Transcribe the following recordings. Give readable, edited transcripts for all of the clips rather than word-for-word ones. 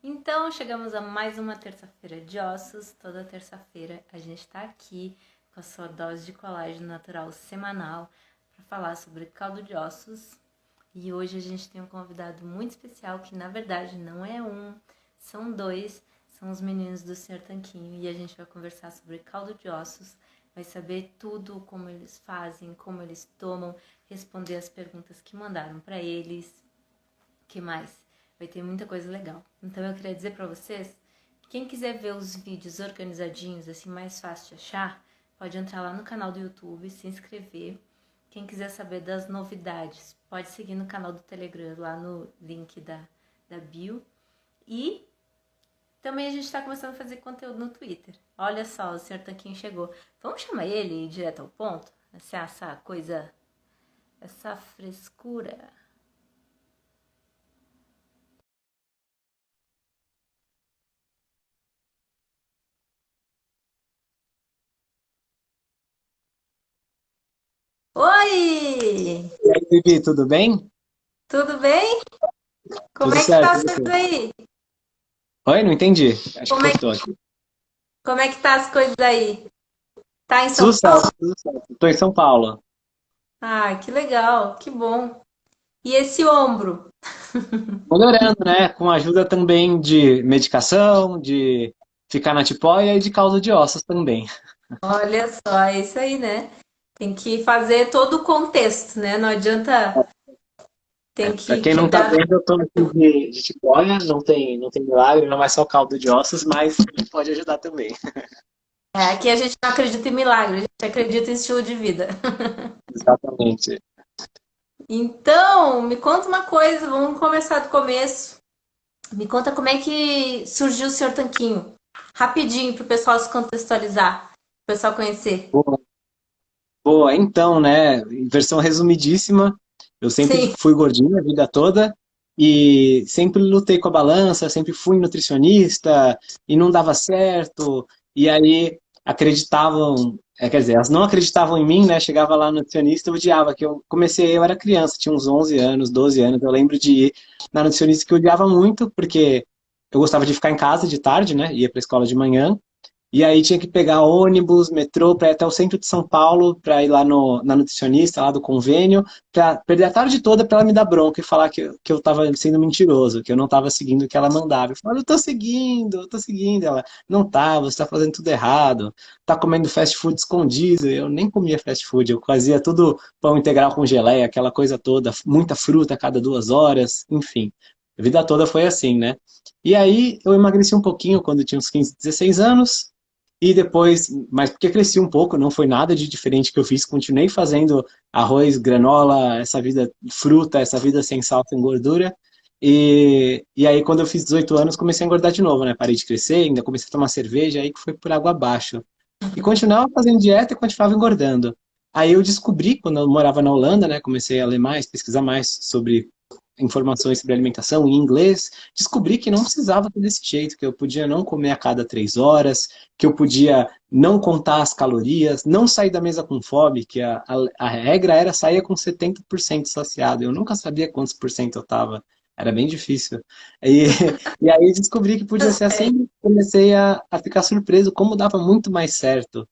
Então, chegamos a mais uma terça-feira de ossos. Toda terça-feira a gente está aqui com a sua dose de colágeno natural semanal para falar sobre caldo de ossos. E hoje a gente tem um convidado muito especial que, na verdade, não é um, são dois. São os meninos do Senhor Tanquinho e a gente vai conversar sobre caldo de ossos. Vai saber tudo, como eles fazem, como eles tomam, responder as perguntas que mandaram para eles. Que mais? Vai ter muita coisa legal. Então eu queria dizer pra vocês, quem quiser ver os vídeos organizadinhos, assim, mais fácil de achar, pode entrar lá no canal do YouTube, se inscrever. Quem quiser saber das novidades, pode seguir no canal do Telegram, lá no link da bio. E também a gente tá começando a fazer conteúdo no Twitter. Olha só, o Senhor Tanquinho chegou. Vamos chamar ele direto ao ponto? Essa coisa, essa frescura. Oi! E aí, Vivi, tudo bem? Tudo bem? Como Tudo é que tá certo, e as coisas você? aí? Oi, não entendi. Acho que Como é, cortou aqui. como é que tá as coisas aí? Tá em Tudo São Paulo? certo, tudo certo. Estou em São Paulo. Ah, que legal, que bom. E esse ombro? Melhorando, né? Com a ajuda também de medicação, de ficar na tipóia e de causa de ossos também. Olha só, é isso aí, né? Tem que fazer todo o contexto, né? Não adianta, tem Para que quem não tá cuidar do... vendo, eu tô aqui de tipóia, não tem milagre, não é só caldo de ossos, mas pode ajudar também. É, aqui a gente não acredita em milagre, a gente acredita em estilo de vida. Exatamente. Então, me conta uma coisa, vamos começar do começo. Me conta como é que surgiu o Senhor Tanquinho. Rapidinho, para o pessoal se contextualizar, para o pessoal conhecer. Boa, boa, então, né? Em versão resumidíssima, eu sempre Sim. fui gordinho a vida toda e sempre lutei com a balança, sempre fui nutricionista e não dava certo. E aí acreditavam, quer dizer, elas não acreditavam em mim, né? Chegava lá no nutricionista, eu odiava, que eu era criança, tinha uns 11 anos, 12 anos, eu lembro de ir na nutricionista que eu odiava muito, porque eu gostava de ficar em casa de tarde, né? Ia para a escola de manhã. E aí tinha que pegar ônibus, metrô para ir até o centro de São Paulo, para ir lá na nutricionista, lá do convênio, para perder a tarde toda para ela me dar bronca e falar que eu estava sendo mentiroso, que eu não estava seguindo o que ela mandava. Eu falava, eu tô seguindo. Ela, não tá, você está fazendo tudo errado, tá comendo fast food escondido. Eu nem comia fast food, eu fazia tudo pão integral com geleia, aquela coisa toda, muita fruta a cada 2 horas, enfim. A vida toda foi assim, né? E aí eu emagreci um pouquinho quando eu tinha uns 15, 16 anos, e depois, mas porque cresci um pouco, não foi nada de diferente que eu fiz, continuei fazendo arroz, granola, essa vida fruta, essa vida sem sal, sem gordura. E aí, quando eu fiz 18 anos, comecei a engordar de novo, né? Parei de crescer, ainda comecei a tomar cerveja, aí que foi por água abaixo. E continuava fazendo dieta e continuava engordando. Aí eu descobri, quando eu morava na Holanda, né? Comecei a ler mais, pesquisar mais sobre informações sobre alimentação em inglês, descobri que não precisava ter desse jeito, que eu podia não comer a cada 3 horas, que eu podia não contar as calorias, não sair da mesa com fome, que a regra era sair com 70% saciado. Eu nunca sabia quantos por cento eu estava. Era bem difícil. E, e aí descobri que podia ser assim, e comecei a ficar surpreso como dava muito mais certo.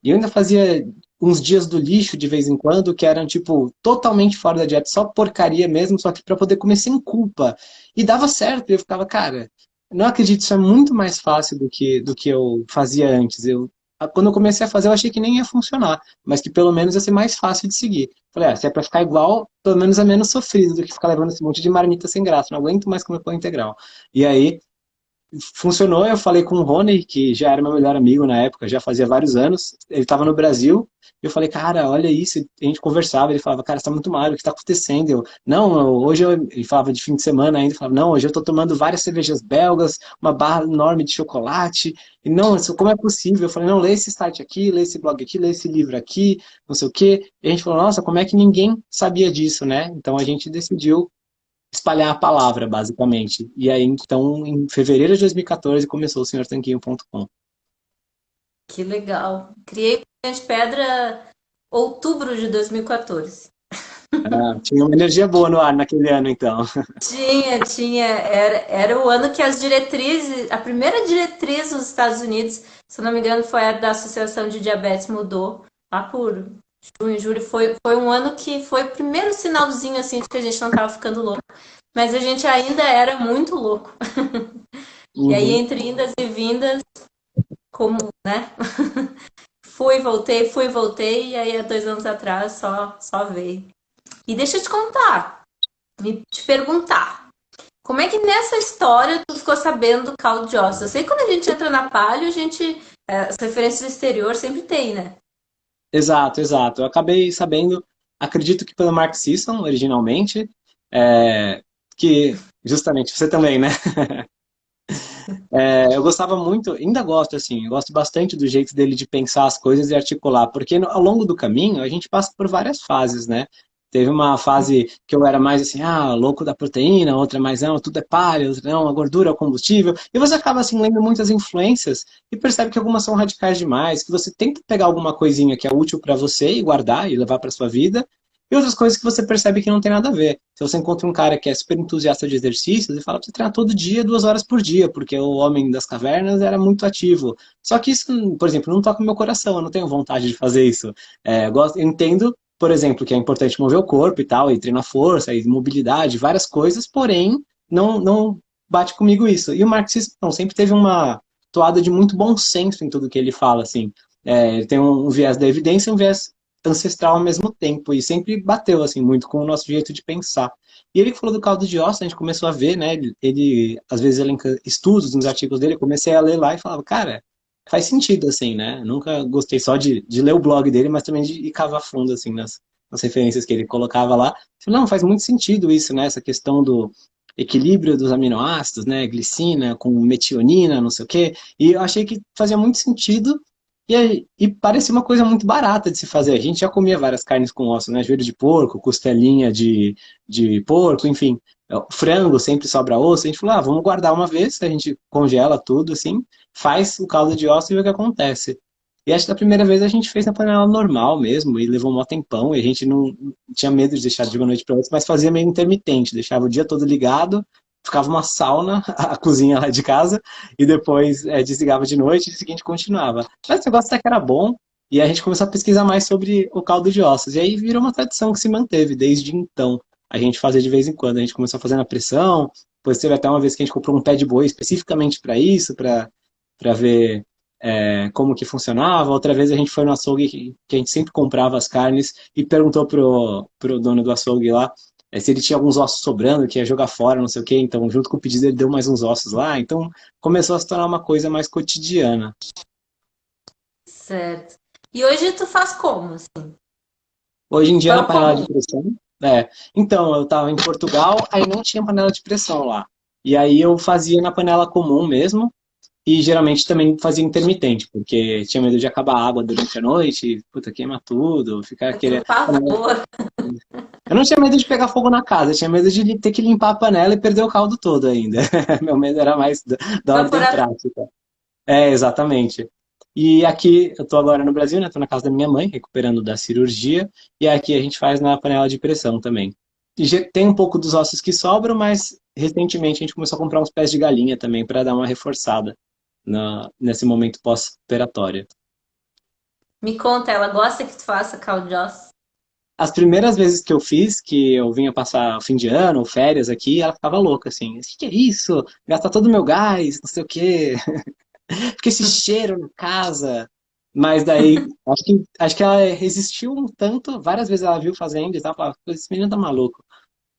E eu ainda fazia uns dias do lixo de vez em quando, que eram, tipo, totalmente fora da dieta, só porcaria mesmo, só que para poder comer sem culpa. E dava certo, e eu ficava, cara, não acredito, isso é muito mais fácil do que eu fazia antes. Quando eu comecei a fazer, eu achei que nem ia funcionar, mas que pelo menos ia ser mais fácil de seguir. Falei, se é pra ficar igual, pelo menos é menos sofrido do que ficar levando esse monte de marmita sem graça. Não aguento mais comer pão integral. E aí, funcionou, eu falei com o Rony, que já era meu melhor amigo na época, já fazia vários anos, ele estava no Brasil, e eu falei, cara, olha isso, a gente conversava, ele falava, cara, você tá muito magro, o que tá acontecendo? Ele falava de fim de semana ainda, falava, não, hoje eu tô tomando várias cervejas belgas, uma barra enorme de chocolate, e não, isso como é possível? Eu falei, não, lê esse site aqui, lê esse blog aqui, lê esse livro aqui, não sei o quê, e a gente falou, nossa, como é que ninguém sabia disso, né? Então a gente decidiu espalhar a palavra, basicamente. E aí, então, em fevereiro de 2014, começou o senhortanquinho.com. Que legal. Criei Punha de Pedra outubro de 2014. Ah, tinha uma energia boa no ar naquele ano, então. Tinha. Era o ano que as diretrizes, a primeira diretriz dos Estados Unidos, se eu não me engano, foi a da Associação de Diabetes, mudou lá por junho, julho. Foi um ano que foi o primeiro sinalzinho assim de que a gente não estava ficando louco. Mas a gente ainda era muito louco. E aí, Uhum. entre indas e vindas, como, né? fui, voltei, e aí há 2 anos atrás só veio. E deixa eu te contar, te perguntar. Como é que nessa história tu ficou sabendo do caldo de ossos? Eu sei que quando a gente entra na palha, a gente. As referências do exterior sempre tem, né? Exato, exato. Eu acabei sabendo, acredito que pelo Mark Sisson, originalmente, é, que justamente você também, né? Eu gostava muito, ainda gosto assim, eu gosto bastante do jeito dele de pensar as coisas e articular, porque ao longo do caminho a gente passa por várias fases, né? Teve uma fase que eu era mais assim, louco da proteína, outra mais, não, tudo é palha, outra não, a gordura é o combustível, e você acaba assim lendo muitas influências e percebe que algumas são radicais demais, que você tenta pegar alguma coisinha que é útil para você e guardar e levar para sua vida, e outras coisas que você percebe que não tem nada a ver. Se você encontra um cara que é super entusiasta de exercícios e fala pra você treinar todo dia, 2 horas por dia, porque o homem das cavernas era muito ativo. Só que isso, por exemplo, não toca no meu coração, eu não tenho vontade de fazer isso. Eu entendo, por exemplo, que é importante mover o corpo e tal, e treinar força, e mobilidade, várias coisas, porém, não bate comigo isso. E o marxismo não, sempre teve uma toada de muito bom senso em tudo que ele fala, assim. Ele tem um viés da evidência e um viés ancestral ao mesmo tempo, e sempre bateu assim muito com o nosso jeito de pensar. E ele que falou do caldo de ossos, a gente começou a ver, né? Ele às vezes elenca estudos nos artigos dele, eu comecei a ler lá e falava, cara, faz sentido assim, né? Nunca gostei só de ler o blog dele, mas também de ir cavar fundo assim nas referências que ele colocava lá. Falei, não, faz muito sentido isso, né? Essa questão do equilíbrio dos aminoácidos, né? Glicina com metionina, não sei o quê. E eu achei que fazia muito sentido e parecia uma coisa muito barata de se fazer. A gente já comia várias carnes com osso, né? Joelho de porco, costelinha de porco, enfim. Frango sempre sobra osso. A gente falou, vamos guardar uma vez, a gente congela tudo, assim, faz o caldo de osso e vê o que acontece. E acho que da primeira vez a gente fez na panela normal mesmo, e levou um tempão, e a gente não tinha medo de deixar de uma noite para outra, mas fazia meio intermitente, deixava o dia todo ligado, ficava uma sauna, a cozinha lá de casa, e depois desligava de noite e no seguinte continuava. Mas o negócio até que era bom, e a gente começou a pesquisar mais sobre o caldo de ossos. E aí virou uma tradição que se manteve desde então. A gente fazia de vez em quando. A gente começou a fazer na pressão, depois teve até uma vez que a gente comprou um pé de boi especificamente para isso, para ver como que funcionava. Outra vez a gente foi no açougue que a gente sempre comprava as carnes e perguntou pro dono do açougue lá se ele tinha alguns ossos sobrando, que ia jogar fora, não sei o quê. Então, junto com o pedido, ele deu mais uns ossos lá. Então, começou a se tornar uma coisa mais cotidiana. Certo. E hoje tu faz como, assim? Hoje em dia, Qual é na o panela de comum? pressão. Então, eu estava em Portugal, aí não tinha panela de pressão lá. E aí eu fazia na panela comum mesmo, e geralmente também fazia intermitente, porque tinha medo de acabar a água durante a noite, e, puta, queima tudo, ficar Eu tenho aquele. pavor. Eu não tinha medo de pegar fogo na casa, eu tinha medo de ter que limpar a panela e perder o caldo todo ainda. Meu medo era mais da ordem Evaporar. prática. Exatamente. E aqui, eu tô agora no Brasil, né? Tô na casa da minha mãe, recuperando da cirurgia, e aqui a gente faz na panela de pressão também. E tem um pouco dos ossos que sobram, mas recentemente a gente começou a comprar uns pés de galinha também para dar uma reforçada nesse momento pós-operatório. Me conta, ela gosta que tu faça caldo de ossos? As primeiras vezes que eu fiz, que eu vinha passar fim de ano, férias aqui, ela ficava louca, assim, o que é isso? Gasta todo o meu gás, não sei o quê. Fica esse cheiro na casa. Mas daí, acho que ela resistiu um tanto, várias vezes ela viu fazendo e tal, falava, esse menino tá maluco.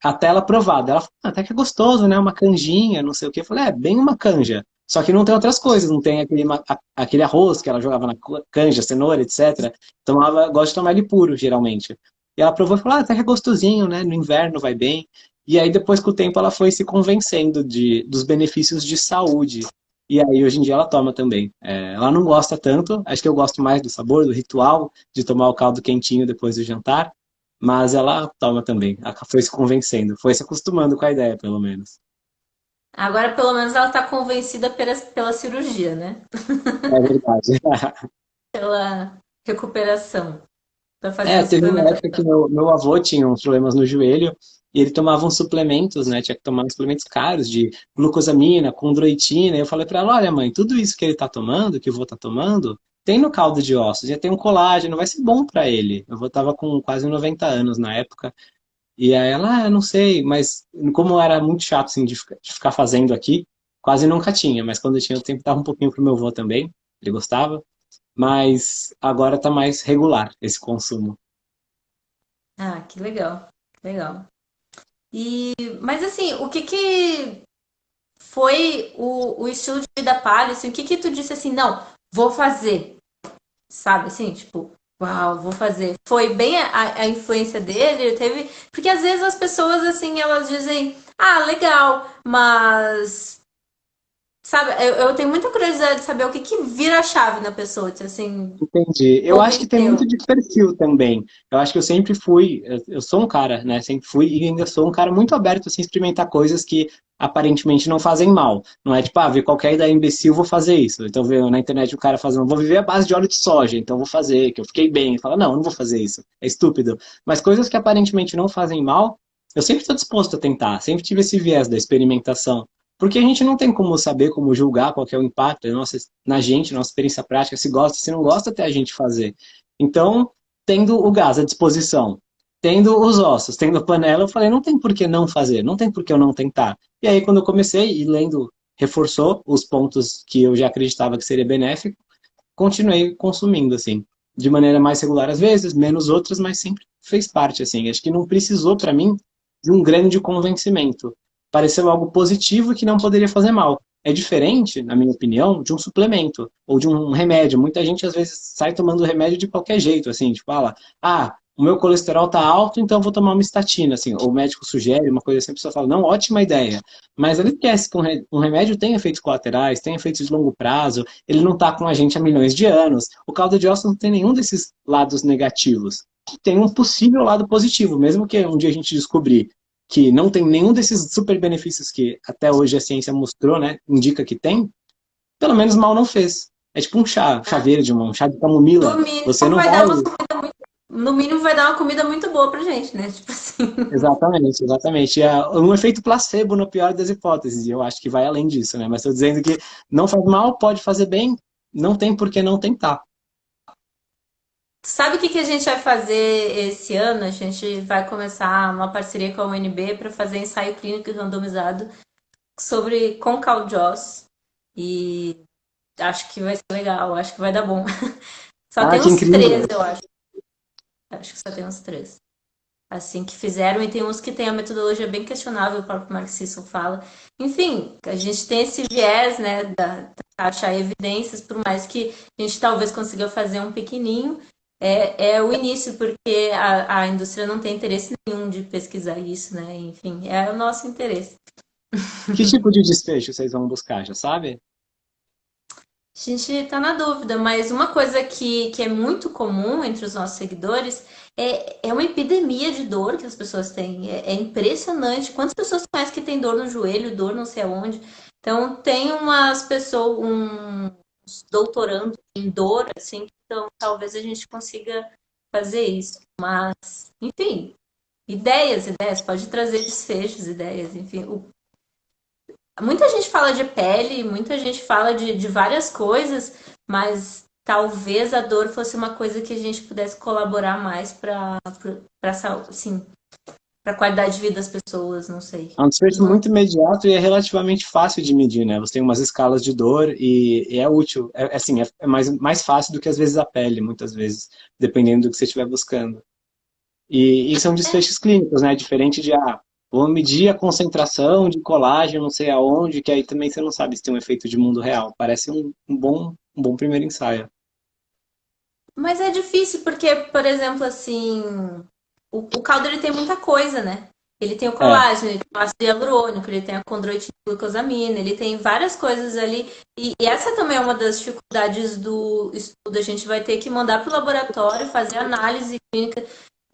Até ela provada. Ela falou, até que é gostoso, né? Uma canjinha, não sei o quê. Eu falei, bem uma canja. Só que não tem outras coisas, não tem aquele arroz que ela jogava na canja, cenoura, etc. Gosto de tomar ele puro, geralmente. E ela provou e falou, até que é gostosinho, né? No inverno vai bem. E aí, depois, com o tempo, ela foi se convencendo dos benefícios de saúde. E aí, hoje em dia, ela toma também. Ela não gosta tanto, acho que eu gosto mais do sabor, do ritual, de tomar o caldo quentinho depois do jantar. Mas ela toma também. Ela foi se convencendo, foi se acostumando com a ideia, pelo menos. Agora, pelo menos, ela tá convencida pela cirurgia, né? É verdade. Pela recuperação. para fazer a Teve uma época que suplementação. meu avô tinha uns problemas no joelho e ele tomava uns suplementos, né? Tinha que tomar uns suplementos caros de glucosamina, condroitina. E eu falei pra ela, olha mãe, tudo isso que ele tá tomando, que o vô tá tomando, tem no caldo de ossos, já tem um colágeno, vai ser bom pra ele. Eu vô tava com quase 90 anos na época. E aí ela, não sei, mas como era muito chato assim, de ficar fazendo aqui, quase nunca tinha. Mas quando eu tinha, eu sempre dava um pouquinho pro meu avô também, ele gostava. Mas agora tá mais regular esse consumo. Ah, que legal, legal. Mas assim, o que que foi o estilo de vida paleo? Assim, o que que tu disse assim, não, vou fazer, sabe? Assim, tipo, uau, vou fazer. Foi bem a influência dele? Teve. Porque às vezes as pessoas, assim, elas dizem, ah, legal, mas. Sabe, eu tenho muita curiosidade de saber o que que vira a chave na pessoa, tipo assim, Entendi. Eu acho que tem muito convenceu. de perfil também. Eu acho que eu sempre fui, eu sou um cara, né? Sempre fui e ainda sou um cara muito aberto assim, a experimentar coisas que aparentemente não fazem mal. Não é tipo, ver qualquer ideia imbecil, vou fazer isso. Então, ver na internet o cara fazendo, vou viver à base de óleo de soja, então vou fazer, que eu fiquei bem. Fala, não, não vou fazer isso. É estúpido. Mas coisas que aparentemente não fazem mal, eu sempre estou disposto a tentar. Sempre tive esse viés da experimentação. Porque a gente não tem como saber, como julgar qual é o impacto na gente, nossa experiência prática, se gosta, se não gosta, até a gente fazer. Então, tendo o gás à disposição, tendo os ossos, tendo a panela, eu falei, não tem por que não fazer, não tem por que eu não tentar. E aí, quando eu comecei, e lendo, reforçou os pontos que eu já acreditava que seria benéfico, continuei consumindo, assim, de maneira mais regular às vezes, menos outras, mas sempre fez parte, assim. Acho que não precisou, para mim, de um grande convencimento. Pareceu algo positivo que não poderia fazer mal. É diferente, na minha opinião, de um suplemento ou de um remédio. Muita gente, às vezes, sai tomando remédio de qualquer jeito, assim, tipo, fala, o meu colesterol tá alto, então eu vou tomar uma estatina, assim, ou o médico sugere uma coisa assim, a pessoa fala, não, ótima ideia. Mas ele esquece que um remédio tem efeitos colaterais, tem efeitos de longo prazo, ele não está com a gente há milhões de anos. O caldo de ossos não tem nenhum desses lados negativos. Tem um possível lado positivo, mesmo que um dia a gente descobrir que não tem nenhum desses super benefícios que até hoje a ciência mostrou, né, indica que tem, pelo menos mal não fez. É tipo chá verde, um chá de camomila. No Você mínimo não vai vai. dar uma no mínimo vai dar uma comida muito boa pra gente, né? Tipo assim. Exatamente, exatamente. É um efeito placebo no pior das hipóteses, e eu acho que vai além disso, né? Mas estou dizendo que não faz mal, pode fazer bem, não tem por que não tentar. Sabe o que que a gente vai fazer esse ano? A gente vai começar uma parceria com a UNB para fazer ensaio clínico randomizado sobre com Caldios. E acho que vai ser legal, acho que vai dar bom. Só Ah, tem que uns três, incrível! eu acho. Acho que só tem uns três. Assim que fizeram, e tem uns que tem a metodologia bem questionável, o próprio Mark Sisson fala. Enfim, a gente tem esse viés, né, da achar evidências, por mais que a gente talvez consiga fazer um pequenininho, é o início, porque a indústria não tem interesse nenhum de pesquisar isso, né? Enfim, é o nosso interesse. Que tipo de desfecho vocês vão buscar, já sabe? A gente tá na dúvida, mas uma coisa que é muito comum entre os nossos seguidores é uma epidemia de dor que as pessoas têm. É impressionante. Quantas pessoas conhecem que tem dor no joelho, dor não sei aonde? Então, tem umas pessoas, uns doutorando em dor, assim, então talvez a gente consiga fazer isso. Mas, enfim, ideias, pode trazer desfechos, ideias, enfim. Muita gente fala de pele, muita gente fala de várias coisas, mas talvez a dor fosse uma coisa que a gente pudesse colaborar mais assim, para a qualidade de vida das pessoas, não sei. É um desfecho Não, muito imediato e é relativamente fácil de medir, né? Você tem umas escalas de dor e é útil. Assim, é mais fácil do que às vezes a pele, muitas vezes, dependendo do que você estiver buscando. E são desfechos clínicos, né? Diferente de, vou medir a concentração de colágeno, não sei aonde, que aí também você não sabe se tem um efeito de mundo real. Parece um bom primeiro ensaio. mas é difícil porque, por exemplo, assim, o caldo ele tem muita coisa, né? Ele tem o É, colágeno, ele tem o ácido hialurônico, ele tem a condroitina e glucosamina, ele tem várias coisas ali. E essa também é uma das dificuldades do estudo. A gente vai ter que mandar para o laboratório fazer análise clínica.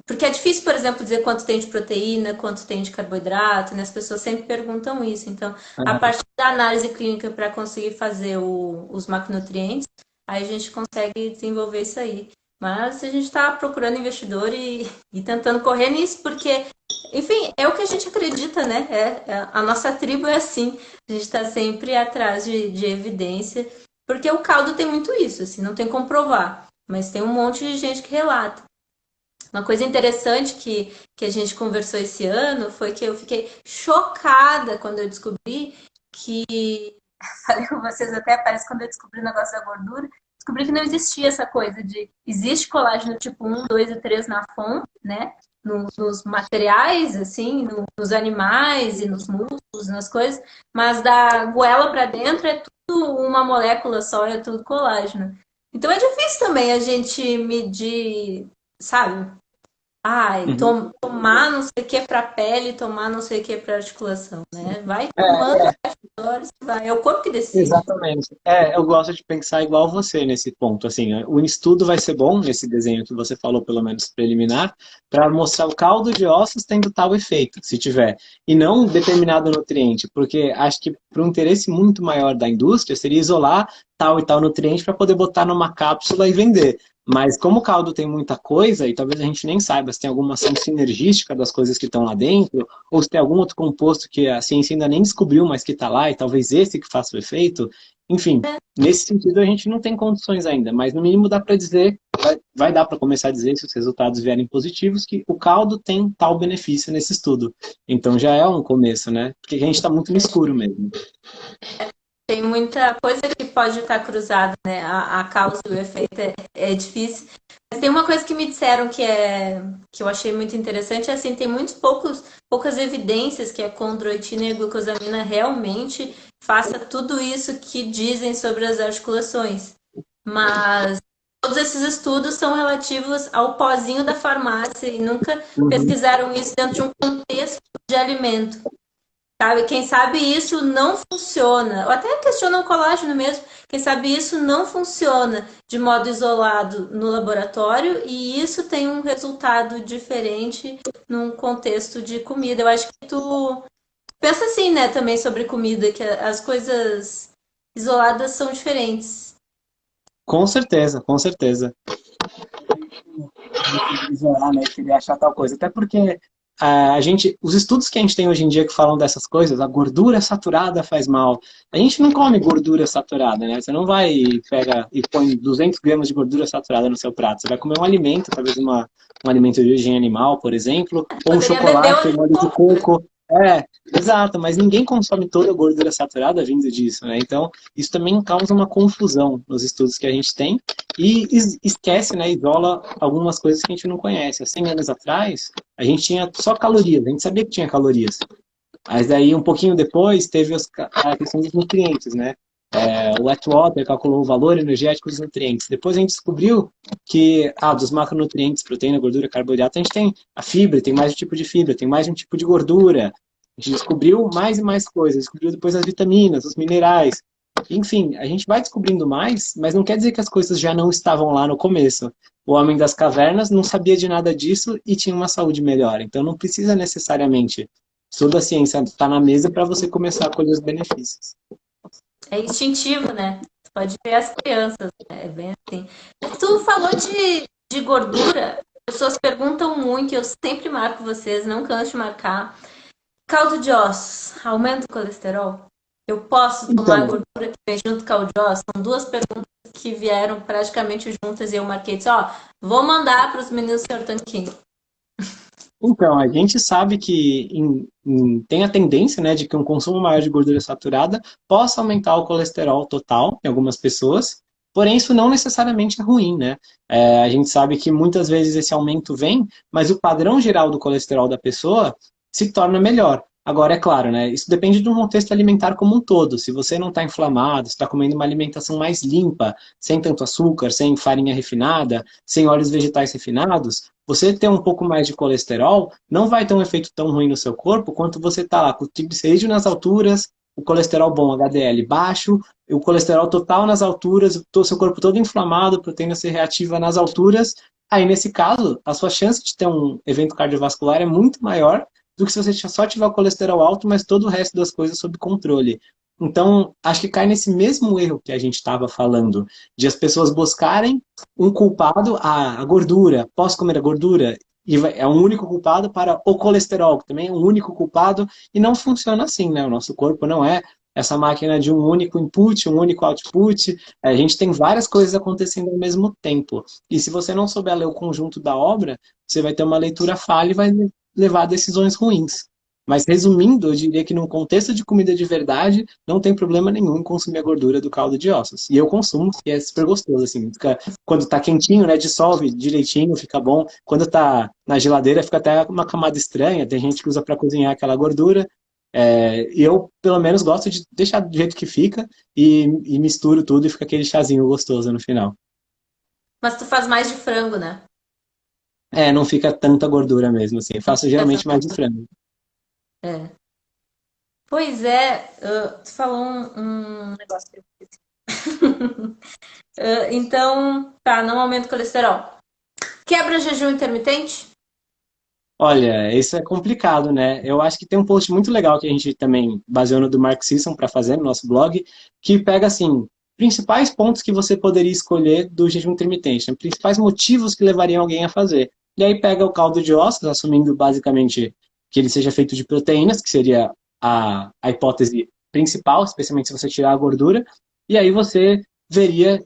Porque é difícil, por exemplo, dizer quanto tem de proteína, quanto tem de carboidrato, né? As pessoas sempre perguntam isso. Então, a partir da análise clínica para conseguir fazer os macronutrientes, aí a gente consegue desenvolver isso aí. Mas a gente está procurando investidor e tentando correr nisso, porque, enfim, é o que a gente acredita, né? A nossa tribo é assim. A gente está sempre atrás de evidência, porque o caldo tem muito isso, assim, não tem como provar. Mas tem um monte de gente que relata. Uma coisa interessante que a gente conversou esse ano foi que eu fiquei chocada quando eu descobri que. Falei com vocês até, parece quando eu descobri o negócio da gordura, descobri que não existia essa coisa de. Existe colágeno tipo 1, 2 e 3 na fonte, né? Nos materiais, assim, nos animais e nos músculos, nas coisas, mas da goela para dentro é tudo uma molécula só, é tudo colágeno. Então é difícil também a gente medir, sabe? Ai, Uhum. tomar não sei o que para pele, tomar não sei o que para articulação, né? Vai tomando É, horas, vai. É o corpo que decide. exatamente. Eu gosto de pensar igual você nesse ponto. Assim, o estudo vai ser bom, nesse desenho que você falou, pelo menos preliminar, para mostrar o caldo de ossos tendo tal efeito, se tiver, e não um determinado nutriente, porque acho que para um interesse muito maior da indústria seria isolar tal e tal nutriente para poder botar numa cápsula e vender. Mas como o caldo tem muita coisa, e talvez a gente nem saiba se tem alguma ação sinergística das coisas que estão lá dentro, ou se tem algum outro composto que a ciência ainda nem descobriu, mas que está lá, e talvez esse que faça o efeito. Enfim, nesse sentido a gente não tem condições ainda, mas no mínimo dá para dizer, vai dar para começar a dizer, se os resultados vierem positivos, que o caldo tem tal benefício nesse estudo. Então já é um começo, né? Porque a gente está muito no escuro mesmo. Tem muita coisa que pode estar cruzada, né? A causa e o efeito é difícil. Mas tem uma coisa que me disseram que eu achei muito interessante, é assim, tem poucas evidências que a condroitina e a glucosamina realmente faça tudo isso que dizem sobre as articulações. Mas todos esses estudos são relativos ao pozinho da farmácia e nunca Uhum. pesquisaram isso dentro de um contexto de alimento. Sabe? Quem sabe isso não funciona, ou até questionam o colágeno mesmo, quem sabe isso não funciona de modo isolado no laboratório e isso tem um resultado diferente num contexto de comida. Eu acho que tu pensa assim, né, também sobre comida, que as coisas isoladas são diferentes. Com certeza, com certeza. Isolar, né? Querer achar tal coisa. Até porque os estudos que a gente tem hoje em dia que falam dessas coisas, a gordura saturada faz mal. A gente não come gordura saturada, né? Você não vai e pega e põe 200 gramas de gordura saturada no seu prato. Você vai comer um alimento, talvez um alimento de origem animal, por exemplo, ou um Poderia beber chocolate, um óleo de coco. Exato, mas ninguém consome toda a gordura saturada vindo disso, né? Então, isso também causa uma confusão nos estudos que a gente tem e esquece, né, isola algumas coisas que a gente não conhece. Há 100 anos atrás, a gente tinha só calorias, a gente sabia que tinha calorias. Mas daí, um pouquinho depois, teve a questão dos nutrientes, né? O Atwater calculou o valor energético dos nutrientes. Depois a gente descobriu que, dos macronutrientes, proteína, gordura, carboidrato, a gente tem a fibra, tem mais um tipo de fibra, tem mais um tipo de gordura. A gente descobriu mais e mais coisas, descobriu depois as vitaminas, os minerais. Enfim, a gente vai descobrindo mais, mas não quer dizer que as coisas já não estavam lá no começo. O homem das cavernas não sabia de nada disso e tinha uma saúde melhor. Então não precisa necessariamente toda a ciência estar na mesa para você começar a colher os benefícios. É instintivo, né? Tu pode ver as crianças, né? É bem assim. Tu falou de gordura, as pessoas perguntam muito, e eu sempre marco vocês, não canso de marcar. Caldo de ossos, aumenta o colesterol? Eu posso tomar Então, gordura que vem junto com caldo de ossos? São duas perguntas que vieram praticamente juntas e eu marquei disse, ó, vou mandar para os meninos do Sr. Tanquinho. Então, a gente sabe que tem a tendência, né, de que um consumo maior de gordura saturada possa aumentar o colesterol total em algumas pessoas, porém isso não necessariamente é ruim, né? A gente sabe que muitas vezes esse aumento vem, mas o padrão geral do colesterol da pessoa se torna melhor. Agora, é claro, né, isso depende do contexto alimentar como um todo. Se você não está inflamado, está comendo uma alimentação mais limpa, sem tanto açúcar, sem farinha refinada, sem óleos vegetais refinados, você ter um pouco mais de colesterol não vai ter um efeito tão ruim no seu corpo quanto você tá lá com o triglicerídeo nas alturas, o colesterol bom, HDL baixo, o colesterol total nas alturas, o seu corpo todo inflamado, proteína C reativa nas alturas. Aí, nesse caso, a sua chance de ter um evento cardiovascular é muito maior do que se você só tiver o colesterol alto, mas todo o resto das coisas sob controle. Então, acho que cai nesse mesmo erro que a gente estava falando, de as pessoas buscarem um culpado, a gordura, posso comer a gordura? E é um único culpado para o colesterol, que também é um único culpado, e não funciona assim, né? O nosso corpo não é essa máquina de um único input, um único output. A gente tem várias coisas acontecendo ao mesmo tempo. E se você não souber ler o conjunto da obra, você vai ter uma leitura falha e vai levar a decisões ruins. Mas resumindo, eu diria que num contexto de comida de verdade, não tem problema nenhum em consumir a gordura do caldo de ossos. E eu consumo, e é super gostoso, assim. Quando tá quentinho, né, dissolve direitinho, fica bom. Quando tá na geladeira, fica até uma camada estranha. Tem gente que usa para cozinhar aquela gordura. E eu, pelo menos, gosto de deixar do jeito que fica e misturo tudo e fica aquele chazinho gostoso no final. Mas tu faz mais de frango, né? Não fica tanta gordura mesmo, assim. Eu faço Fica geralmente mais de tanta- frango. É. Pois é, tu falou um negócio que eu esqueci. Então, tá, não aumenta o colesterol. Quebra jejum intermitente? Olha, isso é complicado, né? Eu acho que tem um post muito legal que a gente também baseou no do Mark Sisson para fazer no nosso blog, que pega assim, principais pontos que você poderia escolher do jejum intermitente, né? Principais motivos que levariam alguém a fazer. E aí pega o caldo de ossos, assumindo basicamente que ele seja feito de proteínas, que seria a hipótese principal, especialmente se você tirar a gordura, e aí você veria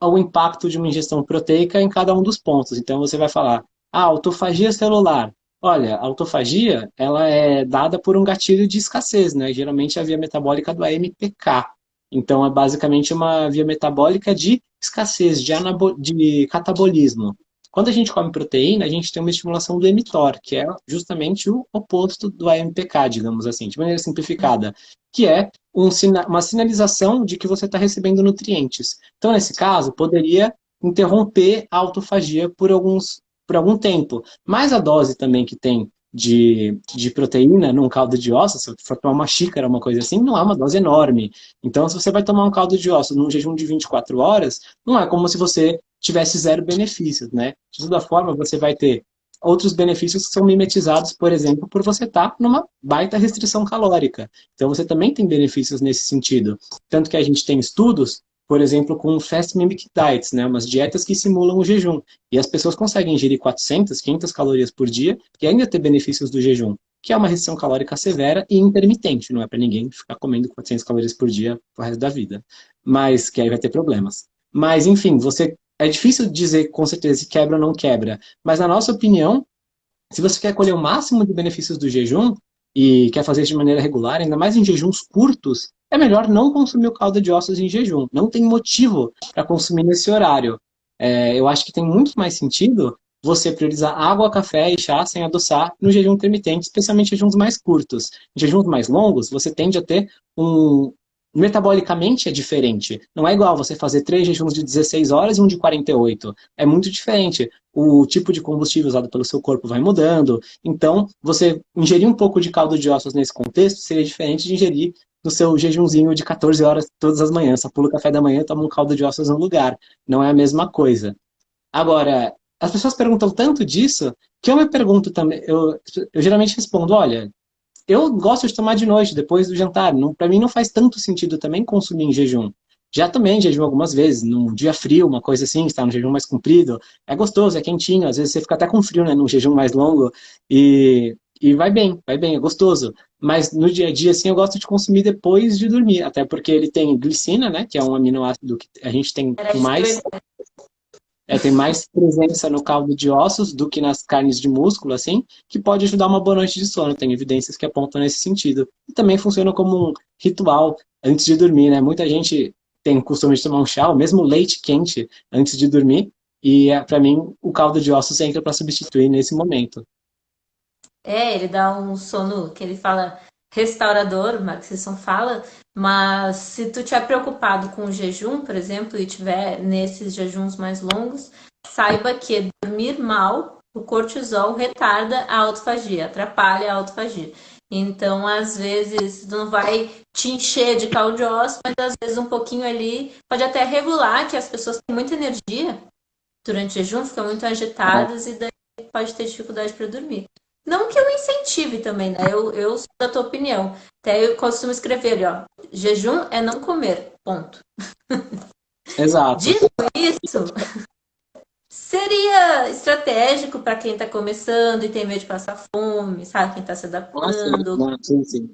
o impacto de uma ingestão proteica em cada um dos pontos. Então você vai falar, autofagia celular. Olha, a autofagia, ela é dada por um gatilho de escassez, né? Geralmente é a via metabólica do AMPK. Então é basicamente uma via metabólica de escassez, de catabolismo. Quando a gente come proteína, a gente tem uma estimulação do mTOR, que é justamente o oposto do AMPK, digamos assim, de maneira simplificada, que é uma sinalização de que você está recebendo nutrientes. Então, nesse caso, poderia interromper a autofagia por algum tempo. Mas a dose também que tem de proteína num caldo de ossos, se você for tomar uma xícara, uma coisa assim, não é uma dose enorme. Então, se você vai tomar um caldo de ossos num jejum de 24 horas, não é como se você tivesse zero benefícios, né? De toda forma, você vai ter outros benefícios que são mimetizados, por exemplo, por você estar numa baita restrição calórica. Então, você também tem benefícios nesse sentido. Tanto que a gente tem estudos, por exemplo, com fast mimic diets, né, umas dietas que simulam o jejum. E as pessoas conseguem ingerir 400, 500 calorias por dia e ainda ter benefícios do jejum, que é uma restrição calórica severa e intermitente. Não é para ninguém ficar comendo 400 calorias por dia pro resto da vida. Mas que aí vai ter problemas. Mas, enfim, é difícil dizer com certeza se quebra ou não quebra. Mas, na nossa opinião, se você quer colher o máximo de benefícios do jejum e quer fazer isso de maneira regular, ainda mais em jejuns curtos, é melhor não consumir o caldo de ossos em jejum. Não tem motivo para consumir nesse horário. Eu acho que tem muito mais sentido você priorizar água, café e chá sem adoçar no jejum intermitente, especialmente jejuns mais curtos. Em jejuns mais longos, você tende a ter um. Metabolicamente é diferente. Não é igual você fazer 3 jejuns de 16 horas e um de 48. É muito diferente. O tipo de combustível usado pelo seu corpo vai mudando. Então, você ingerir um pouco de caldo de ossos nesse contexto seria diferente de ingerir no seu jejumzinho de 14 horas todas as manhãs. Só pula o café da manhã e toma um caldo de ossos no lugar. Não é a mesma coisa. Agora, as pessoas perguntam tanto disso que eu me pergunto também. Eu geralmente respondo: olha, eu gosto de tomar de noite, depois do jantar. Para mim não faz tanto sentido também consumir em jejum. Já também jejum algumas vezes, num dia frio, uma coisa assim, está no jejum mais comprido. É gostoso, é quentinho, às vezes você fica até com frio, né, num jejum mais longo. E vai bem, é gostoso. Mas no dia a dia, assim, eu gosto de consumir depois de dormir, até porque ele tem glicina, né, que é um aminoácido que a gente tem Era com isso que eu ia mais dizer. tem mais presença no caldo de ossos do que nas carnes de músculo, assim, que pode ajudar uma boa noite de sono. Tem evidências que apontam nesse sentido. E também funciona como um ritual antes de dormir, né? Muita gente tem o costume de tomar um chá, ou mesmo leite quente antes de dormir. E para mim, o caldo de ossos entra para substituir nesse momento. Ele dá um sono que ele fala restaurador, o Marxisson fala, mas se tu tiver preocupado com o jejum, por exemplo, e tiver nesses jejuns mais longos, saiba que dormir mal, o cortisol retarda a autofagia, atrapalha a autofagia. Então, às vezes, tu não vai te encher de caldo de ossos, mas às vezes um pouquinho ali pode até regular que as pessoas têm muita energia durante o jejum, ficam muito agitadas e daí pode ter dificuldade para dormir. Não que eu incentive também, né? Eu sou da tua opinião. Até eu costumo escrever ali, ó. Jejum é não comer. Ponto. Exato. Dito isso, seria estratégico para quem está começando e tem medo de passar fome, sabe? Quem está se Nossa, adaptando. não, sim, sim.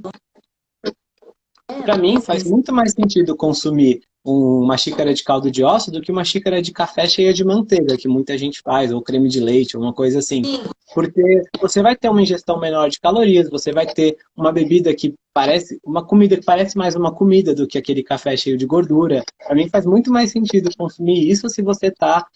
É, Para mim, às faz vezes. muito mais sentido consumir uma xícara de caldo de osso do que uma xícara de café cheia de manteiga, que muita gente faz, ou creme de leite, ou uma coisa assim. Sim, Porque você vai ter uma ingestão menor de calorias, você vai ter uma bebida que parece, uma comida que parece mais uma comida do que aquele café cheio de gordura. Para mim, faz muito mais sentido consumir isso se você está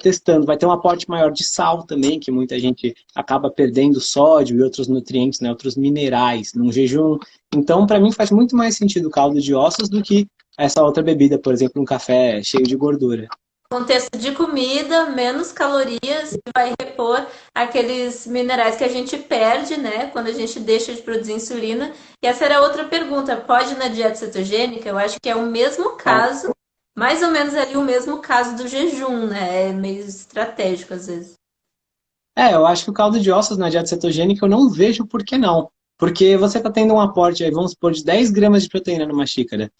testando. Vai ter um aporte maior de sal também, que muita gente acaba perdendo sódio e outros nutrientes, né, outros minerais num jejum. Então, para mim, faz muito mais sentido o caldo de ossos do que essa outra bebida, por exemplo, um café cheio de gordura. contexto de comida, menos calorias, e vai repor aqueles minerais que a gente perde, né? Quando a gente deixa de produzir insulina. E essa era outra pergunta. Pode na dieta cetogênica? Eu acho que é o mesmo caso, mais ou menos ali o mesmo caso do jejum, né? É meio estratégico às vezes. Eu acho que o caldo de ossos na dieta cetogênica eu não vejo por que não. Porque você está tendo um aporte, aí, vamos supor, de 10 gramas de proteína numa xícara.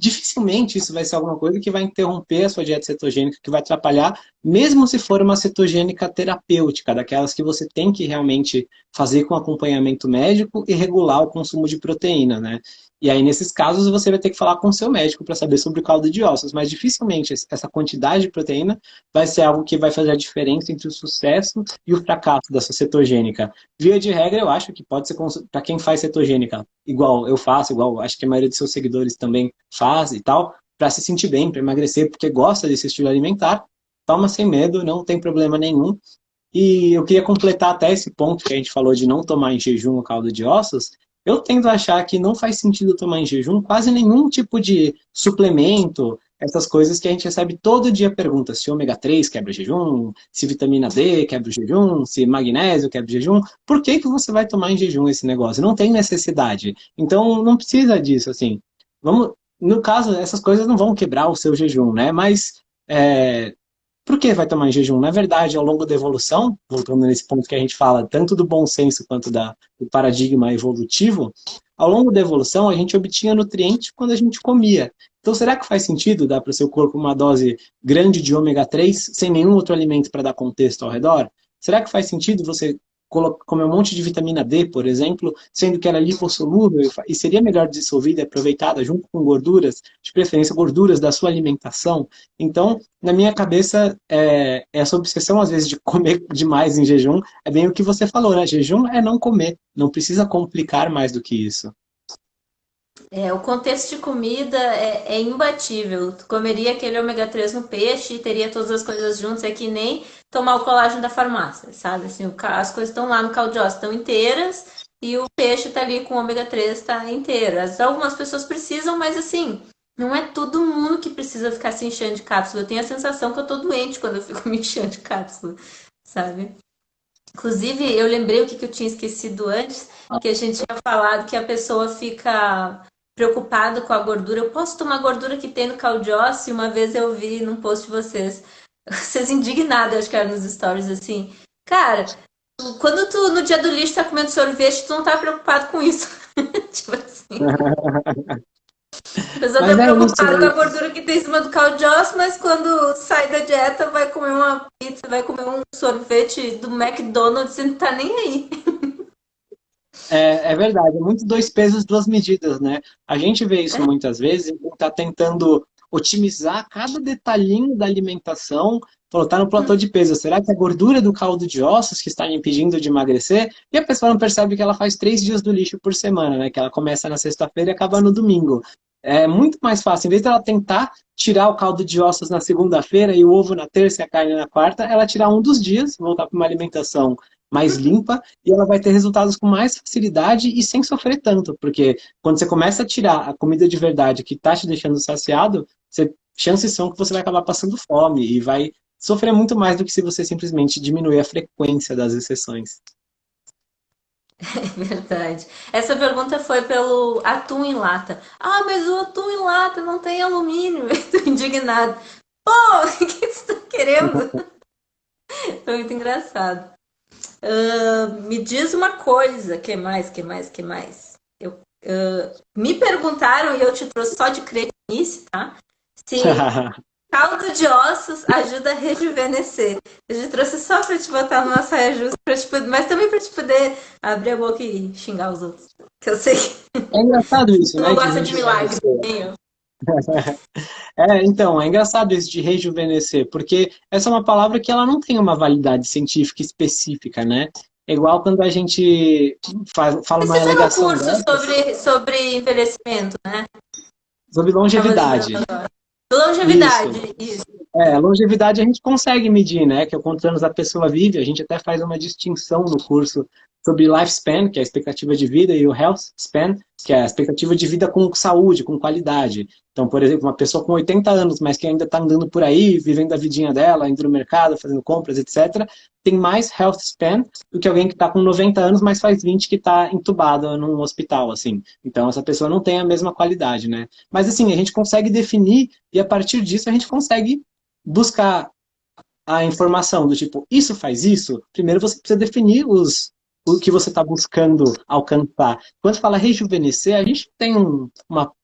Dificilmente isso vai ser alguma coisa que vai interromper a sua dieta cetogênica, que vai atrapalhar, mesmo se for uma cetogênica terapêutica, daquelas que você tem que realmente fazer com acompanhamento médico e regular o consumo de proteína, né? E aí, nesses casos, você vai ter que falar com o seu médico para saber sobre o caldo de ossos, mas dificilmente essa quantidade de proteína vai ser algo que vai fazer a diferença entre o sucesso e o fracasso dessa cetogênica. Via de regra, eu acho que pode ser para quem faz cetogênica, igual eu faço, igual acho que a maioria dos seus seguidores também faz e tal, para se sentir bem, para emagrecer, porque gosta desse estilo alimentar, toma sem medo, não tem problema nenhum. E eu queria completar até esse ponto que a gente falou de não tomar em jejum o caldo de ossos. Eu tendo a achar que não faz sentido tomar em jejum quase nenhum tipo de suplemento, essas coisas que a gente recebe todo dia perguntas se ômega 3 quebra o jejum, se vitamina D quebra o jejum, se magnésio quebra o jejum. Por que que você vai tomar em jejum esse negócio? Não tem necessidade. Então não precisa disso, assim. Vamos, no caso, essas coisas não vão quebrar o seu jejum, né? Mas por que vai tomar em jejum? Na verdade, ao longo da evolução, voltando nesse ponto que a gente fala tanto do bom senso quanto do paradigma evolutivo, ao longo da evolução a gente obtinha nutrientes quando a gente comia. Então, será que faz sentido dar para o seu corpo uma dose grande de ômega 3 sem nenhum outro alimento para dar contexto ao redor? Será que faz sentido você comer um monte de vitamina D, por exemplo, sendo que ela é lipossolúvel e seria melhor dissolvida e aproveitada junto com gorduras, de preferência gorduras da sua alimentação? Então, na minha cabeça, essa obsessão, às vezes, de comer demais em jejum, é bem o que você falou, né? Jejum é não comer, não precisa complicar mais do que isso. É, o contexto de comida é imbatível. Tu comeria aquele ômega 3 no peixe e teria todas as coisas juntas. É que nem tomar o colágeno da farmácia, sabe? Assim, as coisas estão lá no caldo de ossos, estão inteiras e o peixe tá ali com o ômega 3 tá inteiro. Algumas pessoas precisam, mas assim, não é todo mundo que precisa ficar se enchendo de cápsula. Eu tenho a sensação que eu tô doente quando eu fico me enchendo de cápsula, sabe? Inclusive, eu lembrei o que eu tinha esquecido antes, que a gente tinha falado que a pessoa fica preocupada com a gordura. Eu posso tomar a gordura que tem no caldo de osso? E uma vez eu vi num post de vocês, vocês indignados, acho que era nos stories, assim. Cara, quando tu, no dia do lixo, tá comendo sorvete, tu não tá preocupado com isso. Tipo assim. A pessoa Mas tá é isso, preocupada com a gordura que tem em cima do caldo de osso, mas quando sai da dieta, vai comer uma pizza, vai comer um sorvete do McDonald's e não tá nem aí. é verdade, é muito dois pesos, duas medidas, né? A gente vê isso muitas vezes, está tentando otimizar cada detalhinho da alimentação, falou, tá no platô de peso, será que é a gordura do caldo de ossos que está me impedindo de emagrecer? E a pessoa não percebe que ela faz 3 dias do lixo por semana, né? Que ela começa na sexta-feira e acaba no domingo. É muito mais fácil, em vez dela tentar tirar o caldo de ossos na segunda-feira e o ovo na terça e a carne na quarta, ela tirar um dos dias, voltar para uma alimentação mais limpa, e ela vai ter resultados com mais facilidade e sem sofrer tanto, porque quando você começa a tirar a comida de verdade que está te deixando saciado, chances são que você vai acabar passando fome e vai sofrer muito mais do que se você simplesmente diminuir a frequência das exceções. É verdade. Essa pergunta foi pelo atum em lata. Ah, mas o atum em lata não tem alumínio. Eu tô indignado. Pô, o que você tá querendo? Foi muito engraçado. Me diz uma coisa, que mais? Me perguntaram, e eu te trouxe só de cretinice, tá? Se caldo de ossos ajuda a rejuvenescer. A gente trouxe só pra te botar numa saia justa, mas também pra te poder abrir a boca e xingar os outros. Que eu sei que É engraçado isso, tu né, não de gosta de milagre, rejuvenescer. nem eu. Então, é engraçado isso de rejuvenescer, porque essa é uma palavra que ela não tem uma validade científica específica, né? É igual quando a gente fala uma Precisa no alegação curso dessas sobre envelhecimento, né? sobre Tava lembrando longevidade. agora. Isso. Longevidade, isso. Longevidade a gente consegue medir, né? Que é quantos anos a pessoa vive. A gente até faz uma distinção no curso sobre lifespan, que é a expectativa de vida, e o health span, que é a expectativa de vida com saúde, com qualidade. Então, por exemplo, uma pessoa com 80 anos, mas que ainda está andando por aí, vivendo a vidinha dela, indo no mercado, fazendo compras, etc., tem mais health span do que alguém que está com 90 anos, mas faz 20 que está entubado num hospital, assim. Então, essa pessoa não tem a mesma qualidade, né? Mas, assim, a gente consegue definir e, a partir disso, a gente consegue buscar a informação do tipo, isso faz isso, primeiro você precisa definir o que você está buscando alcançar. Quando fala rejuvenescer, a gente tem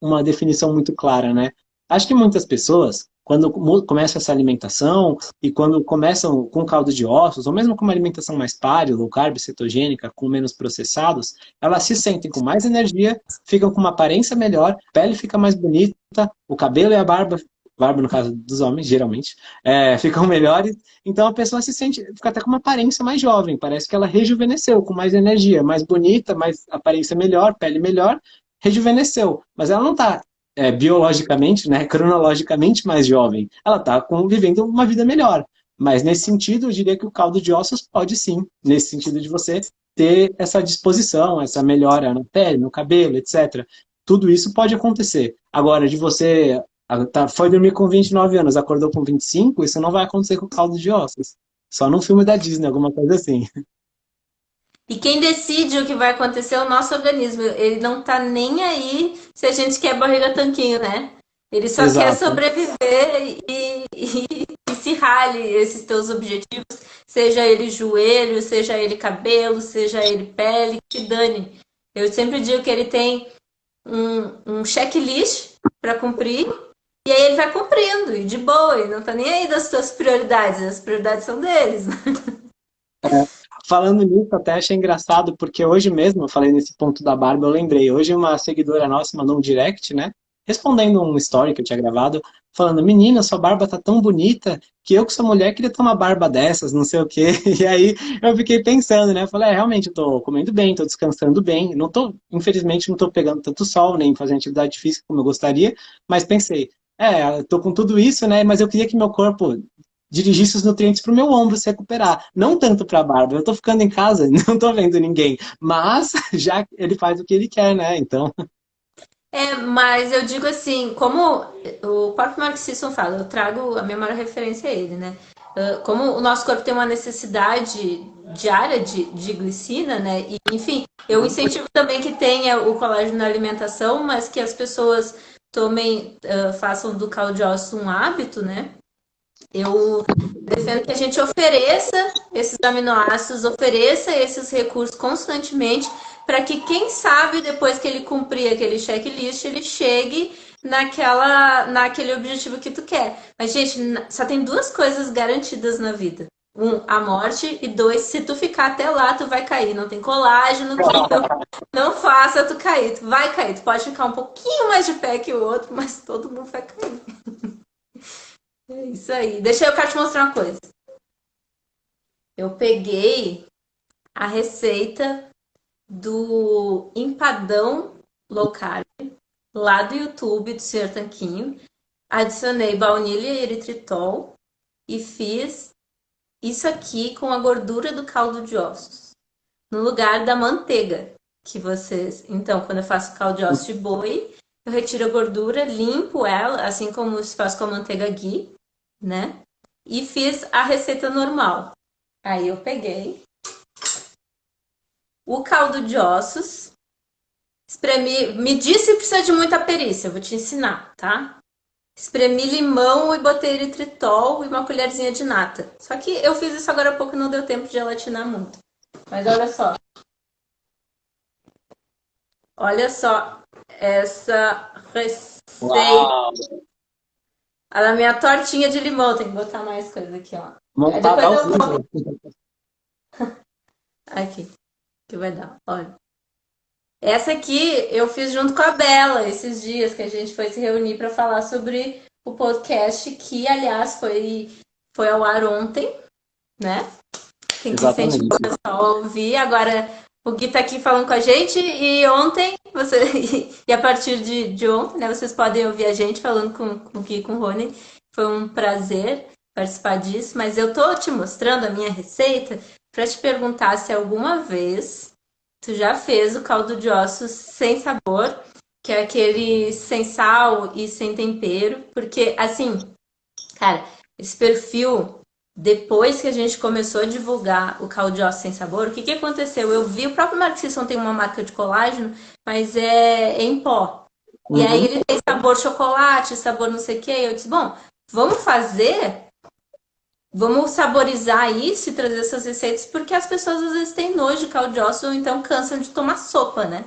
uma definição muito clara, né? Acho que muitas pessoas, quando começam essa alimentação e quando começam com caldo de ossos, ou mesmo com uma alimentação mais paleo, low carb, cetogênica, com menos processados, elas se sentem com mais energia, ficam com uma aparência melhor, a pele fica mais bonita, o cabelo e a barba no caso dos homens, geralmente, ficam melhores. Então a pessoa se sente, fica até com uma aparência mais jovem, parece que ela rejuvenesceu, com mais energia, mais bonita, mais aparência melhor, pele melhor, rejuvenesceu. Mas ela não está biologicamente, né, cronologicamente mais jovem. Ela está vivendo uma vida melhor. Mas nesse sentido, eu diria que o caldo de ossos pode sim, nesse sentido de você ter essa disposição, essa melhora na pele, no cabelo, etc. Tudo isso pode acontecer. Agora, de você foi dormir com 29 anos, acordou com 25, isso não vai acontecer com caldo de ossos. Só num filme da Disney, alguma coisa assim. E quem decide o que vai acontecer é o nosso organismo. Ele não tá nem aí se a gente quer barriga tanquinho, né? Ele só quer Exato. sobreviver e se rale esses teus objetivos, seja ele joelho, seja ele cabelo, seja ele pele, que dane. Eu sempre digo que ele tem um checklist para cumprir e aí ele vai cumprindo, e de boa, e não tá nem aí das suas prioridades, as prioridades são deles. Falando nisso, até achei engraçado, porque hoje mesmo, eu falei nesse ponto da barba, eu lembrei. Hoje uma seguidora nossa mandou um direct, né? Respondendo um story que eu tinha gravado, falando, menina, sua barba tá tão bonita que eu, que sou mulher, queria ter uma barba dessas, não sei o quê. E aí eu fiquei pensando, né? Eu falei, realmente, eu tô comendo bem, tô descansando bem. Não tô, infelizmente, não tô pegando tanto sol, nem fazendo atividade física como eu gostaria, mas pensei, eu tô com tudo isso, né? Mas eu queria que meu corpo dirigisse os nutrientes para o meu ombro se recuperar, não tanto para a barba. Eu estou ficando em casa, não estou vendo ninguém, mas já ele faz o que ele quer, né? Então, Mas eu digo assim, como o próprio Mark Sisson fala, eu trago a minha maior referência a ele, né? Como o nosso corpo tem uma necessidade diária de glicina, né? E, enfim, eu incentivo também que tenha o colágeno na alimentação, mas que as pessoas tomem, façam do caldo de ossos um hábito, né? Eu defendo que a gente ofereça esses aminoácidos, ofereça esses recursos constantemente, para que quem sabe depois que ele cumprir aquele checklist, ele chegue naquele objetivo que tu quer. Mas, gente, só tem duas coisas garantidas na vida. Um, a morte, e dois, se tu ficar até lá, tu vai cair. Não tem colágeno que não faça tu cair. Tu vai cair. Tu pode ficar um pouquinho mais de pé que o outro, mas todo mundo vai cair. É isso aí. Deixa eu cá te mostrar uma coisa. Eu peguei a receita do empadão low carb lá do YouTube do Senhor Tanquinho. Adicionei baunilha e eritritol e fiz isso aqui com a gordura do caldo de ossos, no lugar da manteiga que vocês. Então, quando eu faço caldo de ossos de boi, eu retiro a gordura, limpo ela, assim como se faz com a manteiga ghee, né? E fiz a receita normal. Aí eu peguei o caldo de ossos, espremi, me disse que precisa de muita perícia, eu vou te ensinar, tá? Espremi limão e botei eritritol e uma colherzinha de nata. Só que eu fiz isso agora há pouco e não deu tempo de gelatinar muito. Mas olha só. Olha só essa receita. Uau! A da minha tortinha de limão. Tem que botar mais coisa aqui, ó. Aí Montada depois ao eu vou. vivo. Aqui, que vai dar. Olha. Essa aqui eu fiz junto com a Bela esses dias que a gente foi se reunir para falar sobre o podcast, que, aliás, foi ao ar ontem, né? Tem que incentivar o Exatamente. pessoal a ouvir. Agora o Gui tá aqui falando com a gente e ontem, e a partir de ontem, né, vocês podem ouvir a gente falando com o Gui e com o Rony. Foi um prazer participar disso, mas eu tô te mostrando a minha receita para te perguntar se alguma vez tu já fez o caldo de ossos sem sabor, que é aquele sem sal e sem tempero, porque assim, cara, esse perfil, depois que a gente começou a divulgar o caldo de ossos sem sabor, o que que aconteceu? Eu vi o próprio Marxisson tem uma marca de colágeno, mas é em pó. E aí Uhum. ele tem sabor chocolate, sabor não sei o que. Eu disse, bom, vamos fazer, vamos saborizar isso e trazer essas receitas, porque as pessoas às vezes têm nojo de caldo de ossos ou então cansam de tomar sopa, né?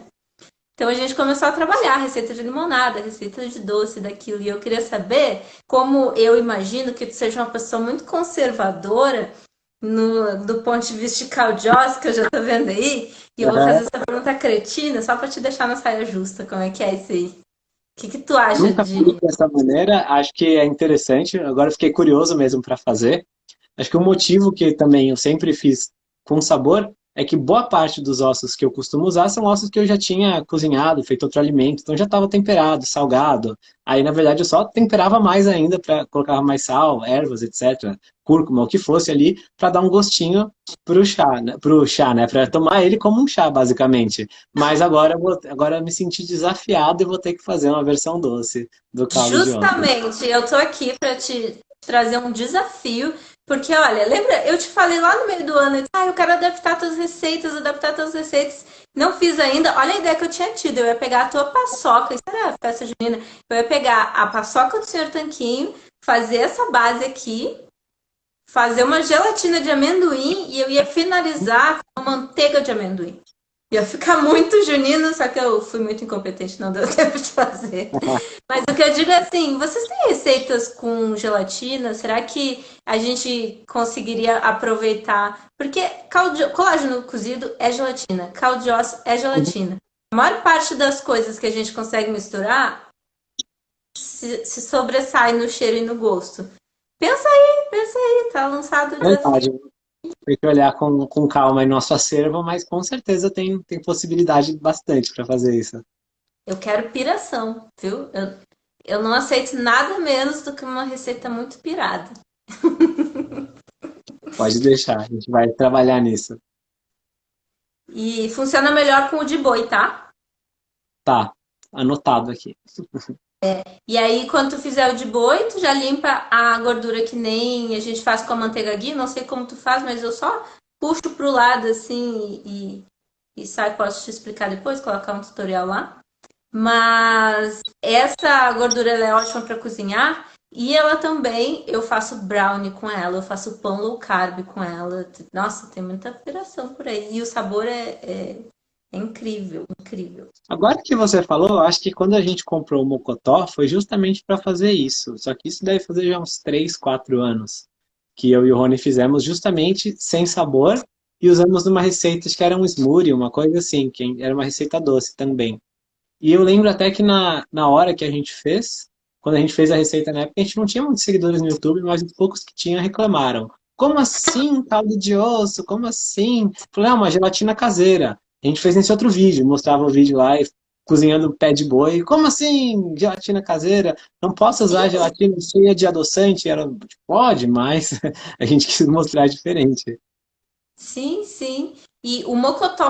Então a gente começou a trabalhar receita de limonada, receita de doce, daquilo. E eu queria saber como eu imagino que tu seja uma pessoa muito conservadora do ponto de vista de caldiose, que eu já tô vendo aí. E eu vou fazer Uhum. essa pergunta cretina só para te deixar na saia justa. Como é que é isso aí? O que que tu acha Nunca de. fiz dessa maneira, acho que é interessante. Agora fiquei curioso mesmo para fazer. Acho que o motivo que também eu sempre fiz com sabor é que boa parte dos ossos que eu costumo usar são ossos que eu já tinha cozinhado, feito outro alimento, então já estava temperado, salgado. Aí, na verdade, eu só temperava mais ainda, para colocar mais sal, ervas, etc., cúrcuma, o que fosse ali, para dar um gostinho pro chá, né? Para tomar ele como um chá, basicamente. Mas agora agora eu me senti desafiado e vou ter que fazer uma versão doce do caldo de ossos. Justamente, eu tô aqui para te trazer um desafio, porque olha, lembra, eu te falei lá no meio do ano, eu quero adaptar tuas receitas, adaptar tuas receitas. Não fiz ainda. Olha a ideia que eu tinha tido. Eu ia pegar a tua paçoca, isso era a festa junina. Eu ia pegar a paçoca do Senhor Tanquinho, fazer essa base aqui, fazer uma gelatina de amendoim e eu ia finalizar com manteiga de amendoim. Ia ficar muito junino, só que eu fui muito incompetente, não deu tempo de fazer. Mas o que eu digo é assim, vocês têm receitas com gelatina? Será que a gente conseguiria aproveitar? Porque colágeno cozido é gelatina, caldo de osso é gelatina. A maior parte das coisas que a gente consegue misturar se sobressai no cheiro e no gosto. Pensa aí, tá lançado o desafio. Verdade. Tem que olhar com calma em nosso acervo, mas com certeza tem possibilidade bastante para fazer isso. Eu quero piração, viu? Eu não aceito nada menos do que uma receita muito pirada. Pode deixar, a gente vai trabalhar nisso. E funciona melhor com o de boi, tá? Tá, anotado aqui. E aí, quando tu fizer o de boi, tu já limpa a gordura que nem a gente faz com a manteiga ghee. Não sei como tu faz, mas eu só puxo pro lado assim e sai. Posso te explicar depois, colocar um tutorial lá. Mas essa gordura ela é ótima para cozinhar. E ela também, eu faço brownie com ela, eu faço pão low carb com ela. Nossa, tem muita operação por aí. E o sabor é incrível, incrível. Agora que você falou, eu acho que quando a gente comprou o Mocotó foi justamente para fazer isso. Só que isso deve fazer já uns 3, 4 anos que eu e o Rony fizemos justamente sem sabor e usamos numa receita que era um smoothie, uma coisa assim, que era uma receita doce também. E eu lembro até que na hora que a gente fez, quando a gente fez a receita na época, a gente não tinha muitos seguidores no YouTube, mas os poucos que tinha reclamaram. Como assim, caldo de osso? Como assim? Falei, uma gelatina caseira. A gente fez nesse outro vídeo, mostrava o vídeo lá e cozinhando pé de boi. Como assim, gelatina caseira? Não posso usar gelatina cheia de adoçante? Era, pode, mas a gente quis mostrar diferente. Sim, sim. E o mocotó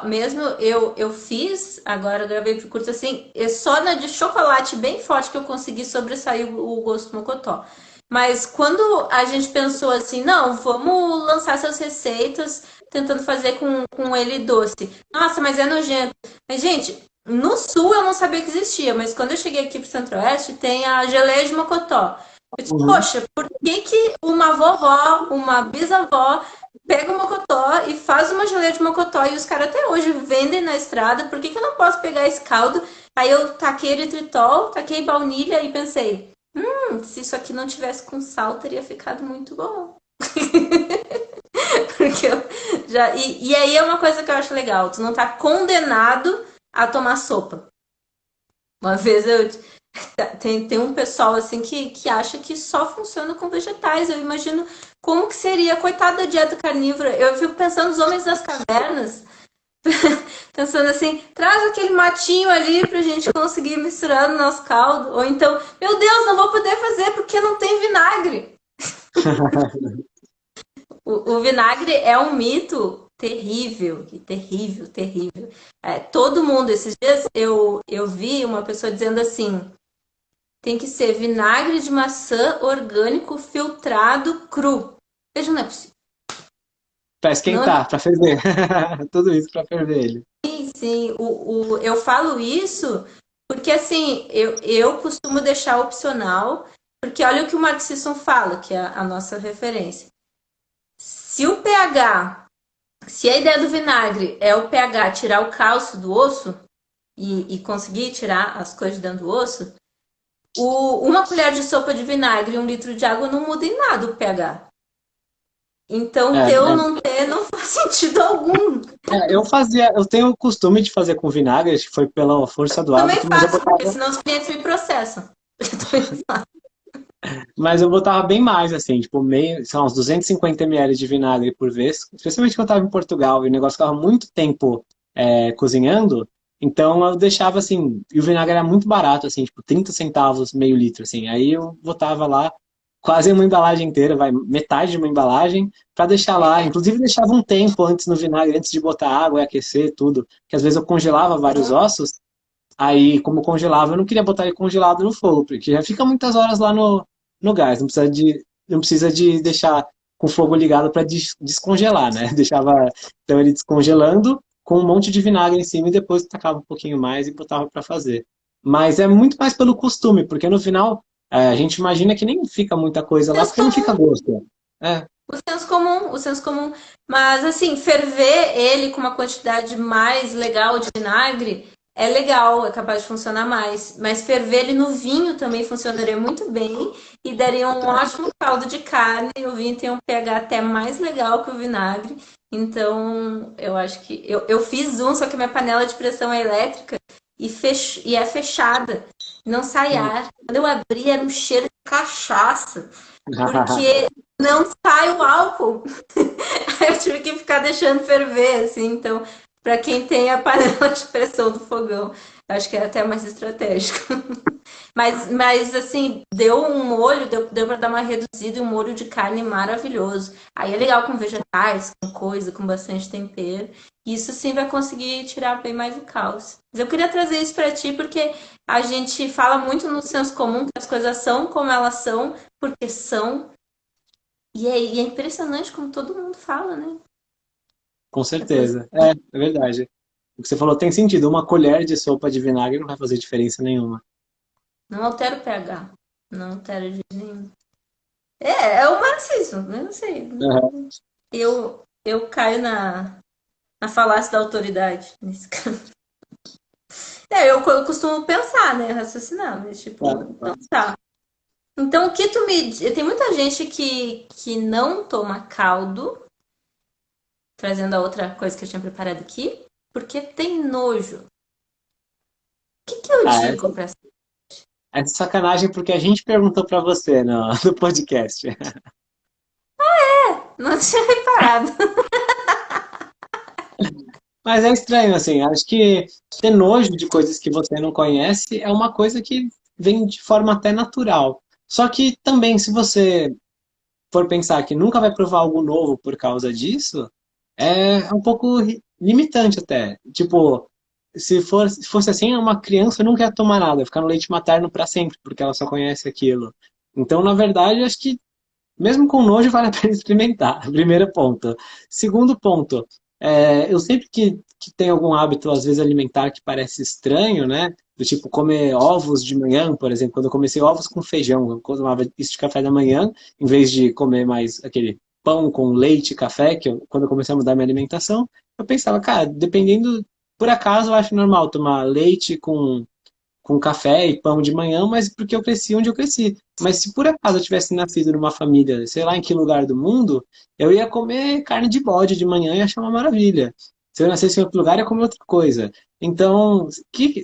mesmo, eu fiz, agora eu gravei pro curso assim, é só na de chocolate bem forte que eu consegui sobressair o gosto do mocotó. Mas quando a gente pensou assim, não, vamos lançar essas receitas tentando fazer com ele doce. Nossa, mas é nojento. Mas, gente, no sul eu não sabia que existia, mas quando eu cheguei aqui pro Centro-Oeste, tem a geleia de mocotó. Eu disse, Uhum. poxa, por que que uma vovó, uma bisavó pega o mocotó e faz uma geleia de mocotó e os caras até hoje vendem na estrada. Por que que eu não posso pegar esse caldo? Aí eu taquei eritritol, taquei baunilha e pensei, se isso aqui não tivesse com sal, teria ficado muito bom. Porque eu já... E aí é uma coisa que eu acho legal. Tu não tá condenado a tomar sopa. Uma vez tem um pessoal assim que acha que só funciona com vegetais. Eu imagino como que seria, coitada da dieta carnívora. Eu fico pensando nos homens das cavernas, pensando assim, traz aquele matinho ali pra gente conseguir misturar no nosso caldo. Ou então, meu Deus, não vou poder fazer porque não tem vinagre. O vinagre é um mito terrível, terrível, terrível. Todo mundo, esses dias eu vi uma pessoa dizendo assim, tem que ser vinagre de maçã orgânico filtrado cru. Veja, não é possível. Pra Não é esquentar, pra ferver. Tudo isso pra ferver ele. assim, eu falo isso porque assim, eu costumo deixar opcional, porque olha o que o Mark Sisson fala, que é a nossa referência. Se o pH, se a ideia do vinagre é o pH tirar o cálcio do osso e conseguir tirar as coisas de dentro do osso, uma colher de sopa de vinagre e 1 litro de água não muda em nada o pH. Então, É, ter ou é. não ter não faz sentido algum. Eu tenho o costume de fazer com vinagre, acho que foi pela força do Também hábito, faço, porque senão os clientes me processam. mas eu botava bem mais, assim, tipo, meio, sei lá, uns 250 ml de vinagre por vez, especialmente quando eu tava em Portugal e o negócio ficava muito tempo cozinhando, então eu deixava assim, e o vinagre era muito barato, assim, tipo, 30 centavos, meio litro, assim, aí eu botava lá quase uma embalagem inteira, vai, metade de uma embalagem, para deixar lá, inclusive deixava um tempo antes no vinagre, antes de botar água e aquecer tudo, que às vezes eu congelava vários ossos, aí como congelava, eu não queria botar ele congelado no fogo, porque já fica muitas horas lá no gás, não precisa de deixar com o fogo ligado para descongelar, né? Deixava então ele descongelando com um monte de vinagre em cima e depois tacava um pouquinho mais e botava para fazer. Mas é muito mais pelo costume, porque no final a gente imagina que nem fica muita coisa lá, Senso porque não fica comum, gosto. É, o senso comum. Mas assim, ferver ele com uma quantidade mais legal de vinagre é legal, é capaz de funcionar mais. Mas ferver ele no vinho também funcionaria muito bem e daria um ótimo caldo de carne. O vinho tem um pH até mais legal que o vinagre. Então, eu acho que. Eu fiz um, só que minha panela de pressão é elétrica e é fechada. Não sai ar. Quando eu abri, era um cheiro de cachaça. Porque não sai o álcool. Aí eu tive que ficar deixando ferver, assim. Então, para quem tem a panela de pressão do fogão, acho que é até mais estratégico. Mas assim, deu um molho, deu para dar uma reduzida e um molho de carne maravilhoso. Aí é legal com vegetais, com coisa, com bastante tempero. Isso sim vai conseguir tirar bem mais o cálcio. Mas eu queria trazer isso para ti porque a gente fala muito no senso comum que as coisas são como elas são, porque são. E é impressionante como todo mundo fala, né? com As coisas certeza. É verdade. O que você falou tem sentido. Uma colher de sopa de vinagre não vai fazer diferença nenhuma. não alteram o pH. Não altera de jeito nenhum. É o marxismo, né? Não sei. Uhum. Eu caio na falácia da autoridade nesse caso. Eu costumo pensar, né? Raciocinar, mas tipo, Tá, tá. então tá. Então, o que tu me. Tem muita gente que não toma caldo, trazendo a outra coisa que eu tinha preparado aqui, porque tem nojo. O que eu Ah, digo pra essa? é de sacanagem porque a gente perguntou pra você no podcast. Não tinha reparado. Mas é estranho, assim, acho que ter nojo de coisas que você não conhece é uma coisa que vem de forma até natural. Só que também, se você for pensar que nunca vai provar algo novo por causa disso, é um pouco limitante até. Tipo, se fosse assim, uma criança nunca ia tomar nada, ia ficar no leite materno para sempre, porque ela só conhece aquilo. Então, na verdade, acho que mesmo com nojo, vale a pena experimentar. Primeiro ponto. Segundo ponto, eu sempre que tenho algum hábito, às vezes, alimentar que parece estranho, né? Do tipo comer ovos de manhã, por exemplo. Quando eu comecei ovos com feijão, eu costumava isso de café da manhã, em vez de comer mais aquele pão com leite e café, quando eu comecei a mudar minha alimentação, eu pensava, cara, dependendo, por acaso eu acho normal tomar leite com café e pão de manhã, mas porque eu cresci onde eu cresci. Mas se por acaso eu tivesse nascido numa família, sei lá em que lugar do mundo, eu ia comer carne de bode de manhã e achar uma maravilha. Se eu nascesse em outro lugar, eu ia comer outra coisa. Então,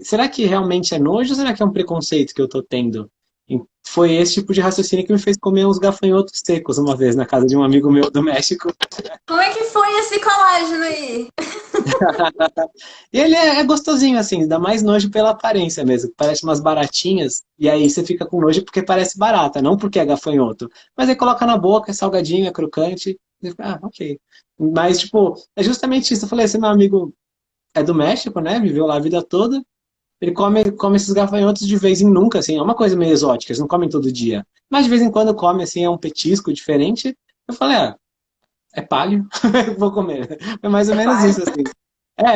será que realmente é nojo ou será que é um preconceito que eu tô tendo? E foi esse tipo de raciocínio que me fez comer uns gafanhotos secos uma vez na casa de um amigo meu do México. Como é que foi esse colágeno aí? E ele é gostosinho, assim, dá mais nojo pela aparência mesmo. Parece umas baratinhas, e aí você fica com nojo porque parece barata, não porque é gafanhoto. Mas aí coloca na boca, é salgadinho, é crocante. E fica, ah, ok. Mas, tipo, é justamente isso. Eu falei, esse meu amigo é do México, né? Viveu lá a vida toda. Ele come esses gafanhotos de vez em nunca, assim. É uma coisa meio exótica, eles não comem todo dia. Mas de vez em quando come, assim, é um petisco diferente. Eu falei, ah, é palho, vou comer. Foi mais ou É menos pai. isso, assim.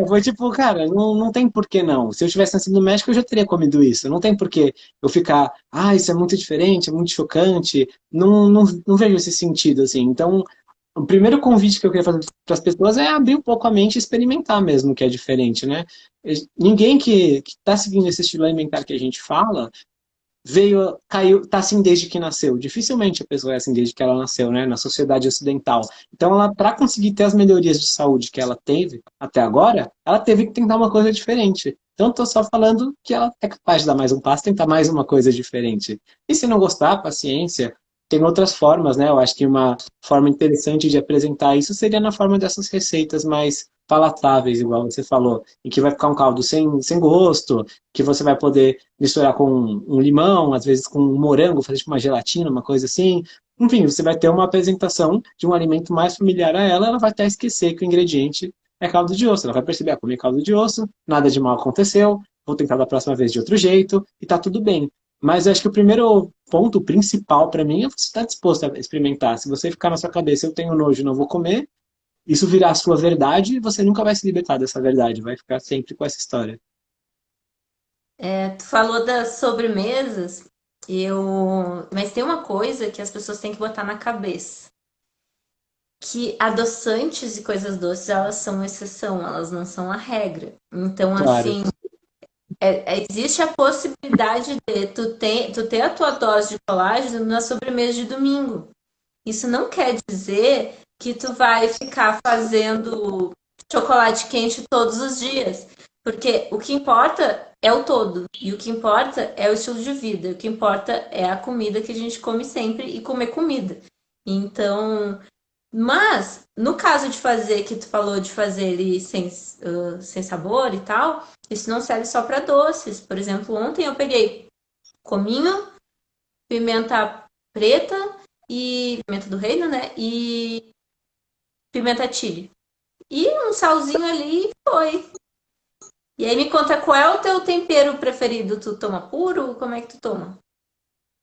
Foi tipo, cara, não tem por que não. Se eu tivesse nascido no México, eu já teria comido isso. Não tem por que eu ficar, isso é muito diferente, é muito chocante. Não vejo esse sentido, assim. Então, o primeiro convite que eu queria fazer para as pessoas é abrir um pouco a mente e experimentar mesmo o que é diferente, né? Ninguém que está seguindo esse estilo alimentar que a gente fala caiu, tá assim desde que nasceu. Dificilmente a pessoa é assim desde que ela nasceu, né, na sociedade ocidental. Então, ela, para conseguir ter as melhorias de saúde que ela teve até agora, ela teve que tentar uma coisa diferente. Então, estou só falando que ela é capaz de dar mais um passo, tentar mais uma coisa diferente. E se não gostar, paciência. Tem outras formas, né? Eu acho que uma forma interessante de apresentar isso seria na forma dessas receitas mais palatáveis, igual você falou, em que vai ficar um caldo sem gosto, que você vai poder misturar com um limão, às vezes com um morango, fazer tipo uma gelatina, uma coisa assim. Enfim, você vai ter uma apresentação de um alimento mais familiar a ela, ela vai até esquecer que o ingrediente é caldo de osso. Ela vai perceber, comer caldo de osso, nada de mal aconteceu, vou tentar da próxima vez de outro jeito, e tá tudo bem. Mas eu acho que o primeiro ponto principal para mim é você estar disposto a experimentar. Se você ficar na sua cabeça, eu tenho nojo, não vou comer, isso virar a sua verdade, você nunca vai se libertar dessa verdade, vai ficar sempre com essa história. Tu falou das sobremesas, mas tem uma coisa que as pessoas têm que botar na cabeça. Que adoçantes e coisas doces, elas são exceção, elas não são a regra. Então, Claro, assim, existe a possibilidade de tu ter a tua dose de colágeno na sobremesa de domingo. Isso não quer dizer que tu vai ficar fazendo chocolate quente todos os dias. Porque o que importa é o todo. E o que importa é o estilo de vida. O que importa é a comida que a gente come sempre e comer comida. Então, mas, no caso de fazer, que tu falou de fazer ele sem sabor e tal, isso não serve só para doces. Por exemplo, ontem eu peguei cominho, pimenta preta e pimenta do reino, né? E pimenta chile. E um salzinho ali e foi. E aí me conta qual é o teu tempero preferido? Tu toma puro? Como é que tu toma?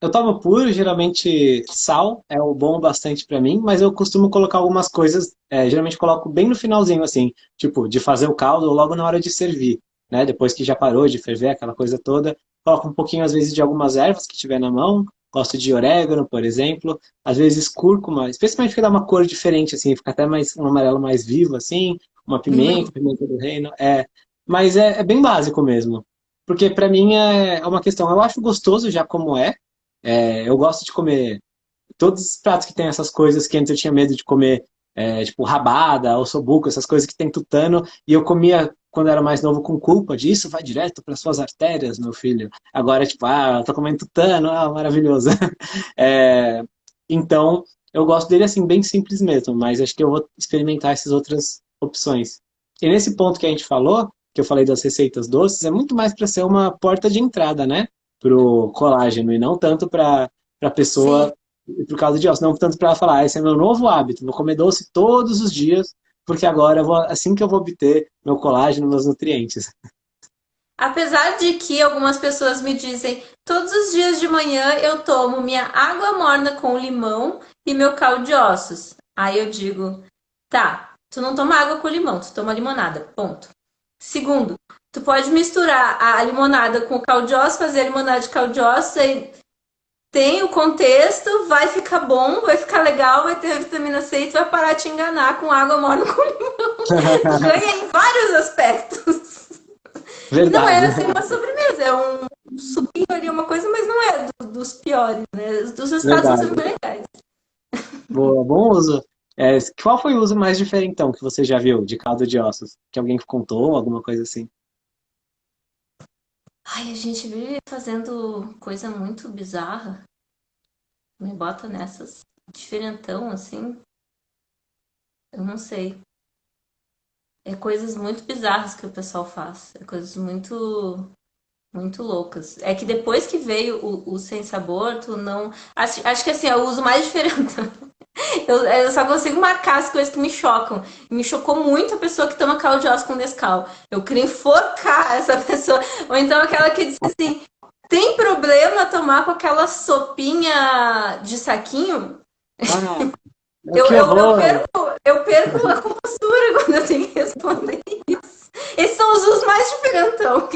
eu tomo puro, geralmente sal é o bom bastante pra mim, mas eu costumo colocar algumas coisas, geralmente coloco bem no finalzinho, assim, tipo, de fazer o caldo ou logo na hora de servir, né? Depois que já parou de ferver, aquela coisa toda, coloco um pouquinho, às vezes, de algumas ervas que tiver na mão, gosto de orégano, por exemplo, às vezes cúrcuma, especialmente porque dá uma cor diferente, assim, fica até mais, um amarelo mais vivo, assim, uma Limão. pimenta do reino, mas é bem básico mesmo. Porque pra mim é uma questão, eu acho gostoso já como é, eu gosto de comer todos os pratos que tem essas coisas que antes eu tinha medo de comer, tipo rabada, ossobuco, essas coisas que tem tutano, e eu comia quando era mais novo com culpa disso, vai direto para suas artérias, meu filho. Agora, tipo, tô comendo tutano, maravilhoso. É, então, eu gosto dele assim, bem simples mesmo, mas acho que eu vou experimentar essas outras opções. E nesse ponto que a gente falou, que eu falei das receitas doces, é muito mais para ser uma porta de entrada, né? Pro colágeno, e não tanto para a Sim. pessoa por causa de ósseo, não tanto para ela falar, esse é meu novo hábito, vou comer doce todos os dias, porque agora assim que eu vou obter meu colágeno, meus nutrientes. Apesar de que algumas pessoas me dizem, todos os dias de manhã eu tomo minha água morna com limão e meu caldo de ossos. Aí eu digo, tá, tu não toma água com limão, tu toma limonada, ponto. Segundo, tu pode misturar a limonada com o caldo de ossos, fazer a limonada de caldo de ossos, aí tem o contexto, vai ficar bom, vai ficar legal, vai ter vitamina C e tu vai parar de te enganar com água morna com limão. Ganha em vários aspectos. E não é Verdade, assim uma sobremesa, é um suquinho ali, uma coisa, mas não é dos piores, né? Os resultados são verdade. sempre legais. Boa, bom uso. Qual foi o uso mais diferentão que você já viu de caldo de ossos? Que alguém contou, alguma coisa assim? Ai, a gente vive fazendo coisa muito bizarra. Me bota nessas diferentão, assim. Eu não sei. É coisas muito bizarras que o pessoal faz. É coisas muito loucas. É que depois que veio o sem sabor, tu não. Acho que assim, é o uso mais diferente. Eu só consigo marcar as coisas que me chocam. Me chocou muito a pessoa que toma caldo de ossos com Nescau. Eu queria enforcar essa pessoa. Ou então aquela que diz assim: tem problema tomar com aquela sopinha de saquinho? Ah, Eu, que eu, eu, horror! perco, eu perco a compostura quando eu tenho que responder isso. Esses são os usos mais diferentão.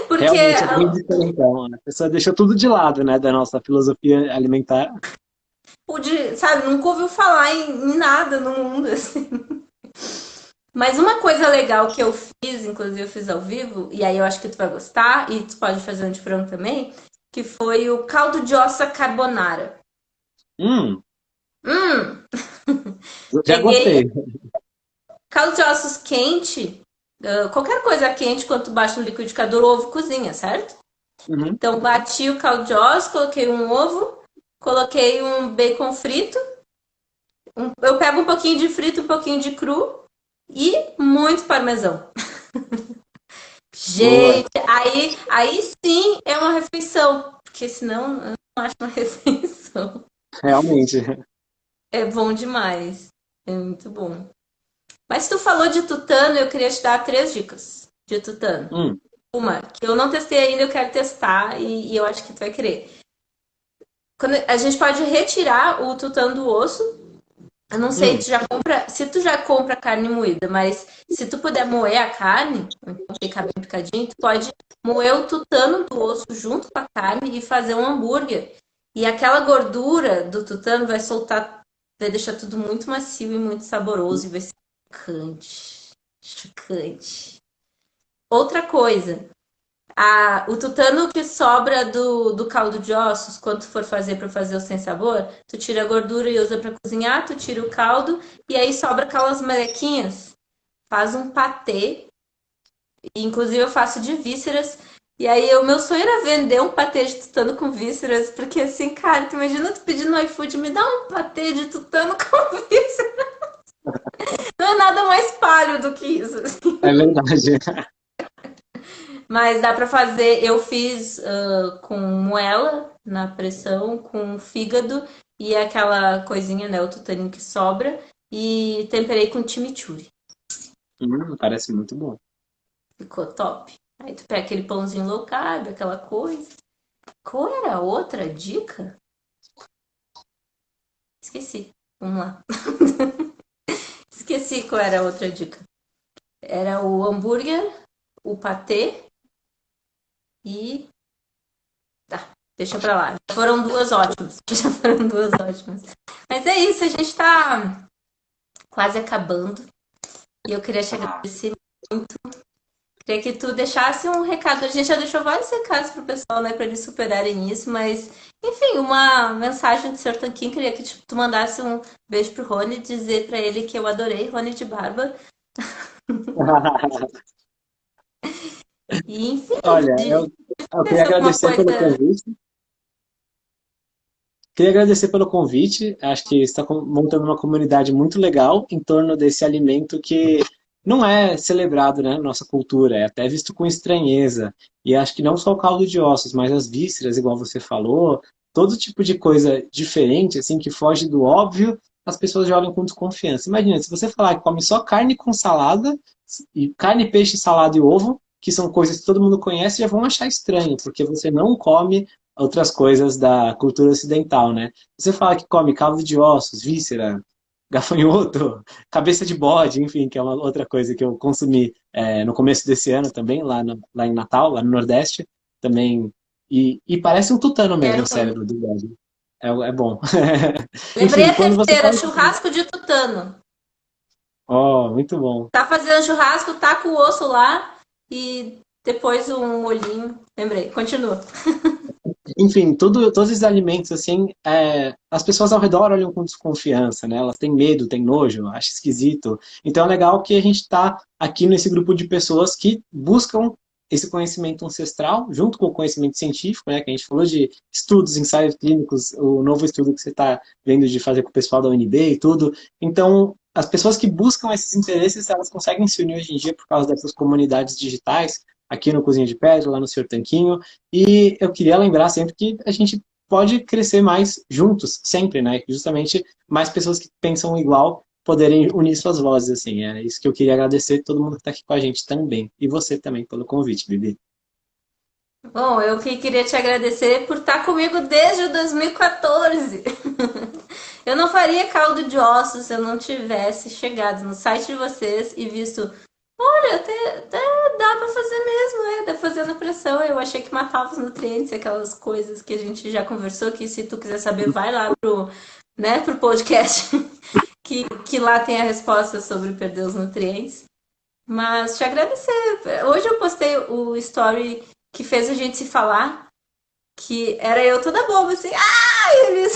Porque Realmente é bem diferentão. A pessoa deixou tudo de lado, né, da nossa filosofia alimentar. pude, sabe, nunca ouviu falar em nada no mundo, assim. Mas uma coisa legal que eu fiz, inclusive eu fiz ao vivo, e aí eu acho que tu vai gostar, e tu pode fazer um de frango também, que foi o caldo de ossa carbonara. Hum, Hum, já peguei gostei. caldo de ossos quente, qualquer coisa quente, quando tu bate no liquidificador, o ovo cozinha, certo? Uhum. Então bati o caldo de ossos, coloquei um ovo, coloquei um bacon frito, eu pego um pouquinho de frito, um pouquinho de cru e muito parmesão. Boa, Gente, aí sim é uma refeição, porque senão eu não acho uma refeição. realmente. É bom demais. É muito bom. Mas tu falou de tutano, eu queria te dar 3 dicas de tutano. Hum, Uma, que eu não testei ainda, eu quero testar e eu acho que tu vai querer. Quando a gente pode retirar o tutano do osso. Eu não sei hum, se tu já compra carne moída, mas se tu puder moer a carne, então ficar bem picadinho, tu pode moer o tutano do osso junto com a carne e fazer um hambúrguer. E aquela gordura do tutano vai soltar, vai deixar tudo muito macio e muito saboroso e vai ser chocante. Chocante. Outra coisa, o tutano que sobra do caldo de ossos, quando tu for fazer para fazer o sem sabor, tu tira a gordura e usa para cozinhar, tu tira o caldo e aí sobra aquelas melequinhas. Faz um patê, inclusive eu faço de vísceras. E aí o meu sonho era vender um patê de tutano com vísceras, porque assim, cara, tu imagina tu pedindo no iFood, me dá um patê de tutano com vísceras. Não é nada mais palho do que isso. é verdade. Mas dá pra fazer. Eu fiz com moela na pressão, com fígado e aquela coisinha, né? O tutaninho que sobra. E temperei com chimichurri. Parece muito bom. Ficou top. Aí tu pega aquele pãozinho low carb, aquela coisa. Qual era a outra dica? Esqueci. Vamos lá. Esqueci qual era a outra dica. Era o hambúrguer, o patê e. Tá, deixa pra lá. Já foram duas ótimas. Já foram duas ótimas. Mas é isso, a gente tá quase acabando. E eu queria te agradecer. Queria que tu deixasse um recado. A gente já deixou vários recados pro pessoal, né, pra eles superarem isso, mas, enfim, uma mensagem do Sr. Tanquinho. Queria que tu mandasse um beijo pro Rony, dizer pra ele que eu adorei Rony de Barba. E, enfim, Olha, de eu queria se alguma agradecer pelo coisa. convite. Queria agradecer pelo convite. Acho que está montando uma comunidade muito legal em torno desse alimento que não é celebrado, né, na nossa cultura, é até visto com estranheza. E acho que não só o caldo de ossos, mas as vísceras, igual você falou, todo tipo de coisa diferente, assim, que foge do óbvio, as pessoas já olham com desconfiança. Imagina, se você falar que come só carne com salada, e carne, peixe, salada e ovo, que são coisas que todo mundo conhece, já vão achar estranho, porque você não come outras coisas da cultura ocidental, né? Você fala que come caldo de ossos, víscera, gafanhoto, cabeça de bode, enfim, que é uma outra coisa que eu consumi no começo desse ano também, lá em Natal, lá no Nordeste. Também E parece um tutano mesmo Quero o muito. cérebro do Goblin. É bom. Lembrei Enfim, a quando você terceira, faz. churrasco de tutano. Oh, muito bom. Tá fazendo churrasco, tá com o osso lá e depois um molhinho. Lembrei, continua. Enfim, todos esses alimentos, assim, as pessoas ao redor olham com desconfiança, né? Elas têm medo, têm nojo, acham esquisito. Então é legal que a gente está aqui nesse grupo de pessoas que buscam esse conhecimento ancestral, junto com o conhecimento científico, né? Que a gente falou de estudos, ensaios clínicos, o novo estudo que você está vendo de fazer com o pessoal da UNB e tudo. Então, as pessoas que buscam esses interesses, elas conseguem se unir hoje em dia por causa dessas comunidades digitais, aqui no Cozinha de Pedra, lá no Senhor Tanquinho, e eu queria lembrar sempre que a gente pode crescer mais juntos, sempre, né? Justamente mais pessoas que pensam igual poderem unir suas vozes, assim. É isso que eu queria agradecer a todo mundo que está aqui com a gente também. E você também pelo convite, Bibi. Bom, eu que queria te agradecer por estar comigo desde 2014. Eu não faria caldo de ossos se eu não tivesse chegado no site de vocês e visto, olha, até dá pra fazer mesmo, dá fazendo pressão. Eu achei que matava os nutrientes, aquelas coisas que a gente já conversou, que se tu quiser saber, vai lá pro podcast, que lá tem a resposta sobre perder os nutrientes. Mas te agradecer. Hoje eu postei o story que fez a gente se falar, que era eu toda boba, assim, eles,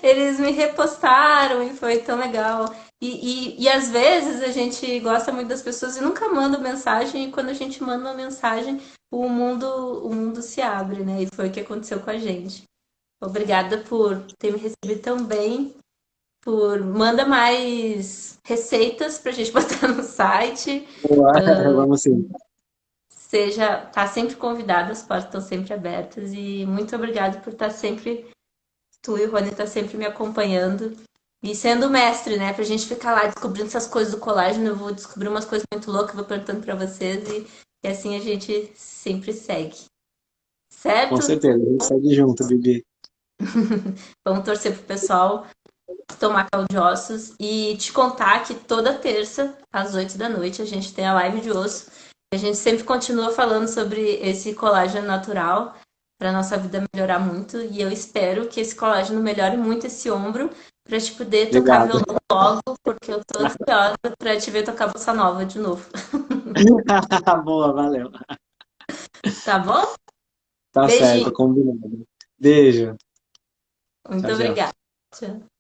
eles me repostaram e foi tão legal. E às vezes a gente gosta muito das pessoas e nunca manda mensagem, e quando a gente manda uma mensagem, o mundo se abre, né? E foi o que aconteceu com a gente. Obrigada por ter me recebido tão bem, por manda mais receitas pra gente botar no site. Vamos sim. Tá sempre convidada, as portas estão sempre abertas e muito obrigada por estar sempre, tu e o Rony tá sempre me acompanhando e sendo mestre, né, pra gente ficar lá descobrindo essas coisas do colágeno, eu vou descobrir umas coisas muito loucas, vou perguntando pra vocês e assim a gente sempre segue, Com certo? certeza. A gente segue junto, Bibi. Vamos torcer pro pessoal tomar caldo de ossos e te contar que toda terça, às 8 da noite, a gente tem a live de osso. A gente sempre continua falando sobre esse colágeno natural para nossa vida melhorar muito. E eu espero que esse colágeno melhore muito esse ombro para te poder tocar Obrigado. violão logo, porque eu tô ansiosa para te ver tocar bossa nova de novo. Boa, valeu. Tá bom? Tá certo, Beijinho. combinado. Beijo. Muito Tchau, tchau. obrigada. Tchau.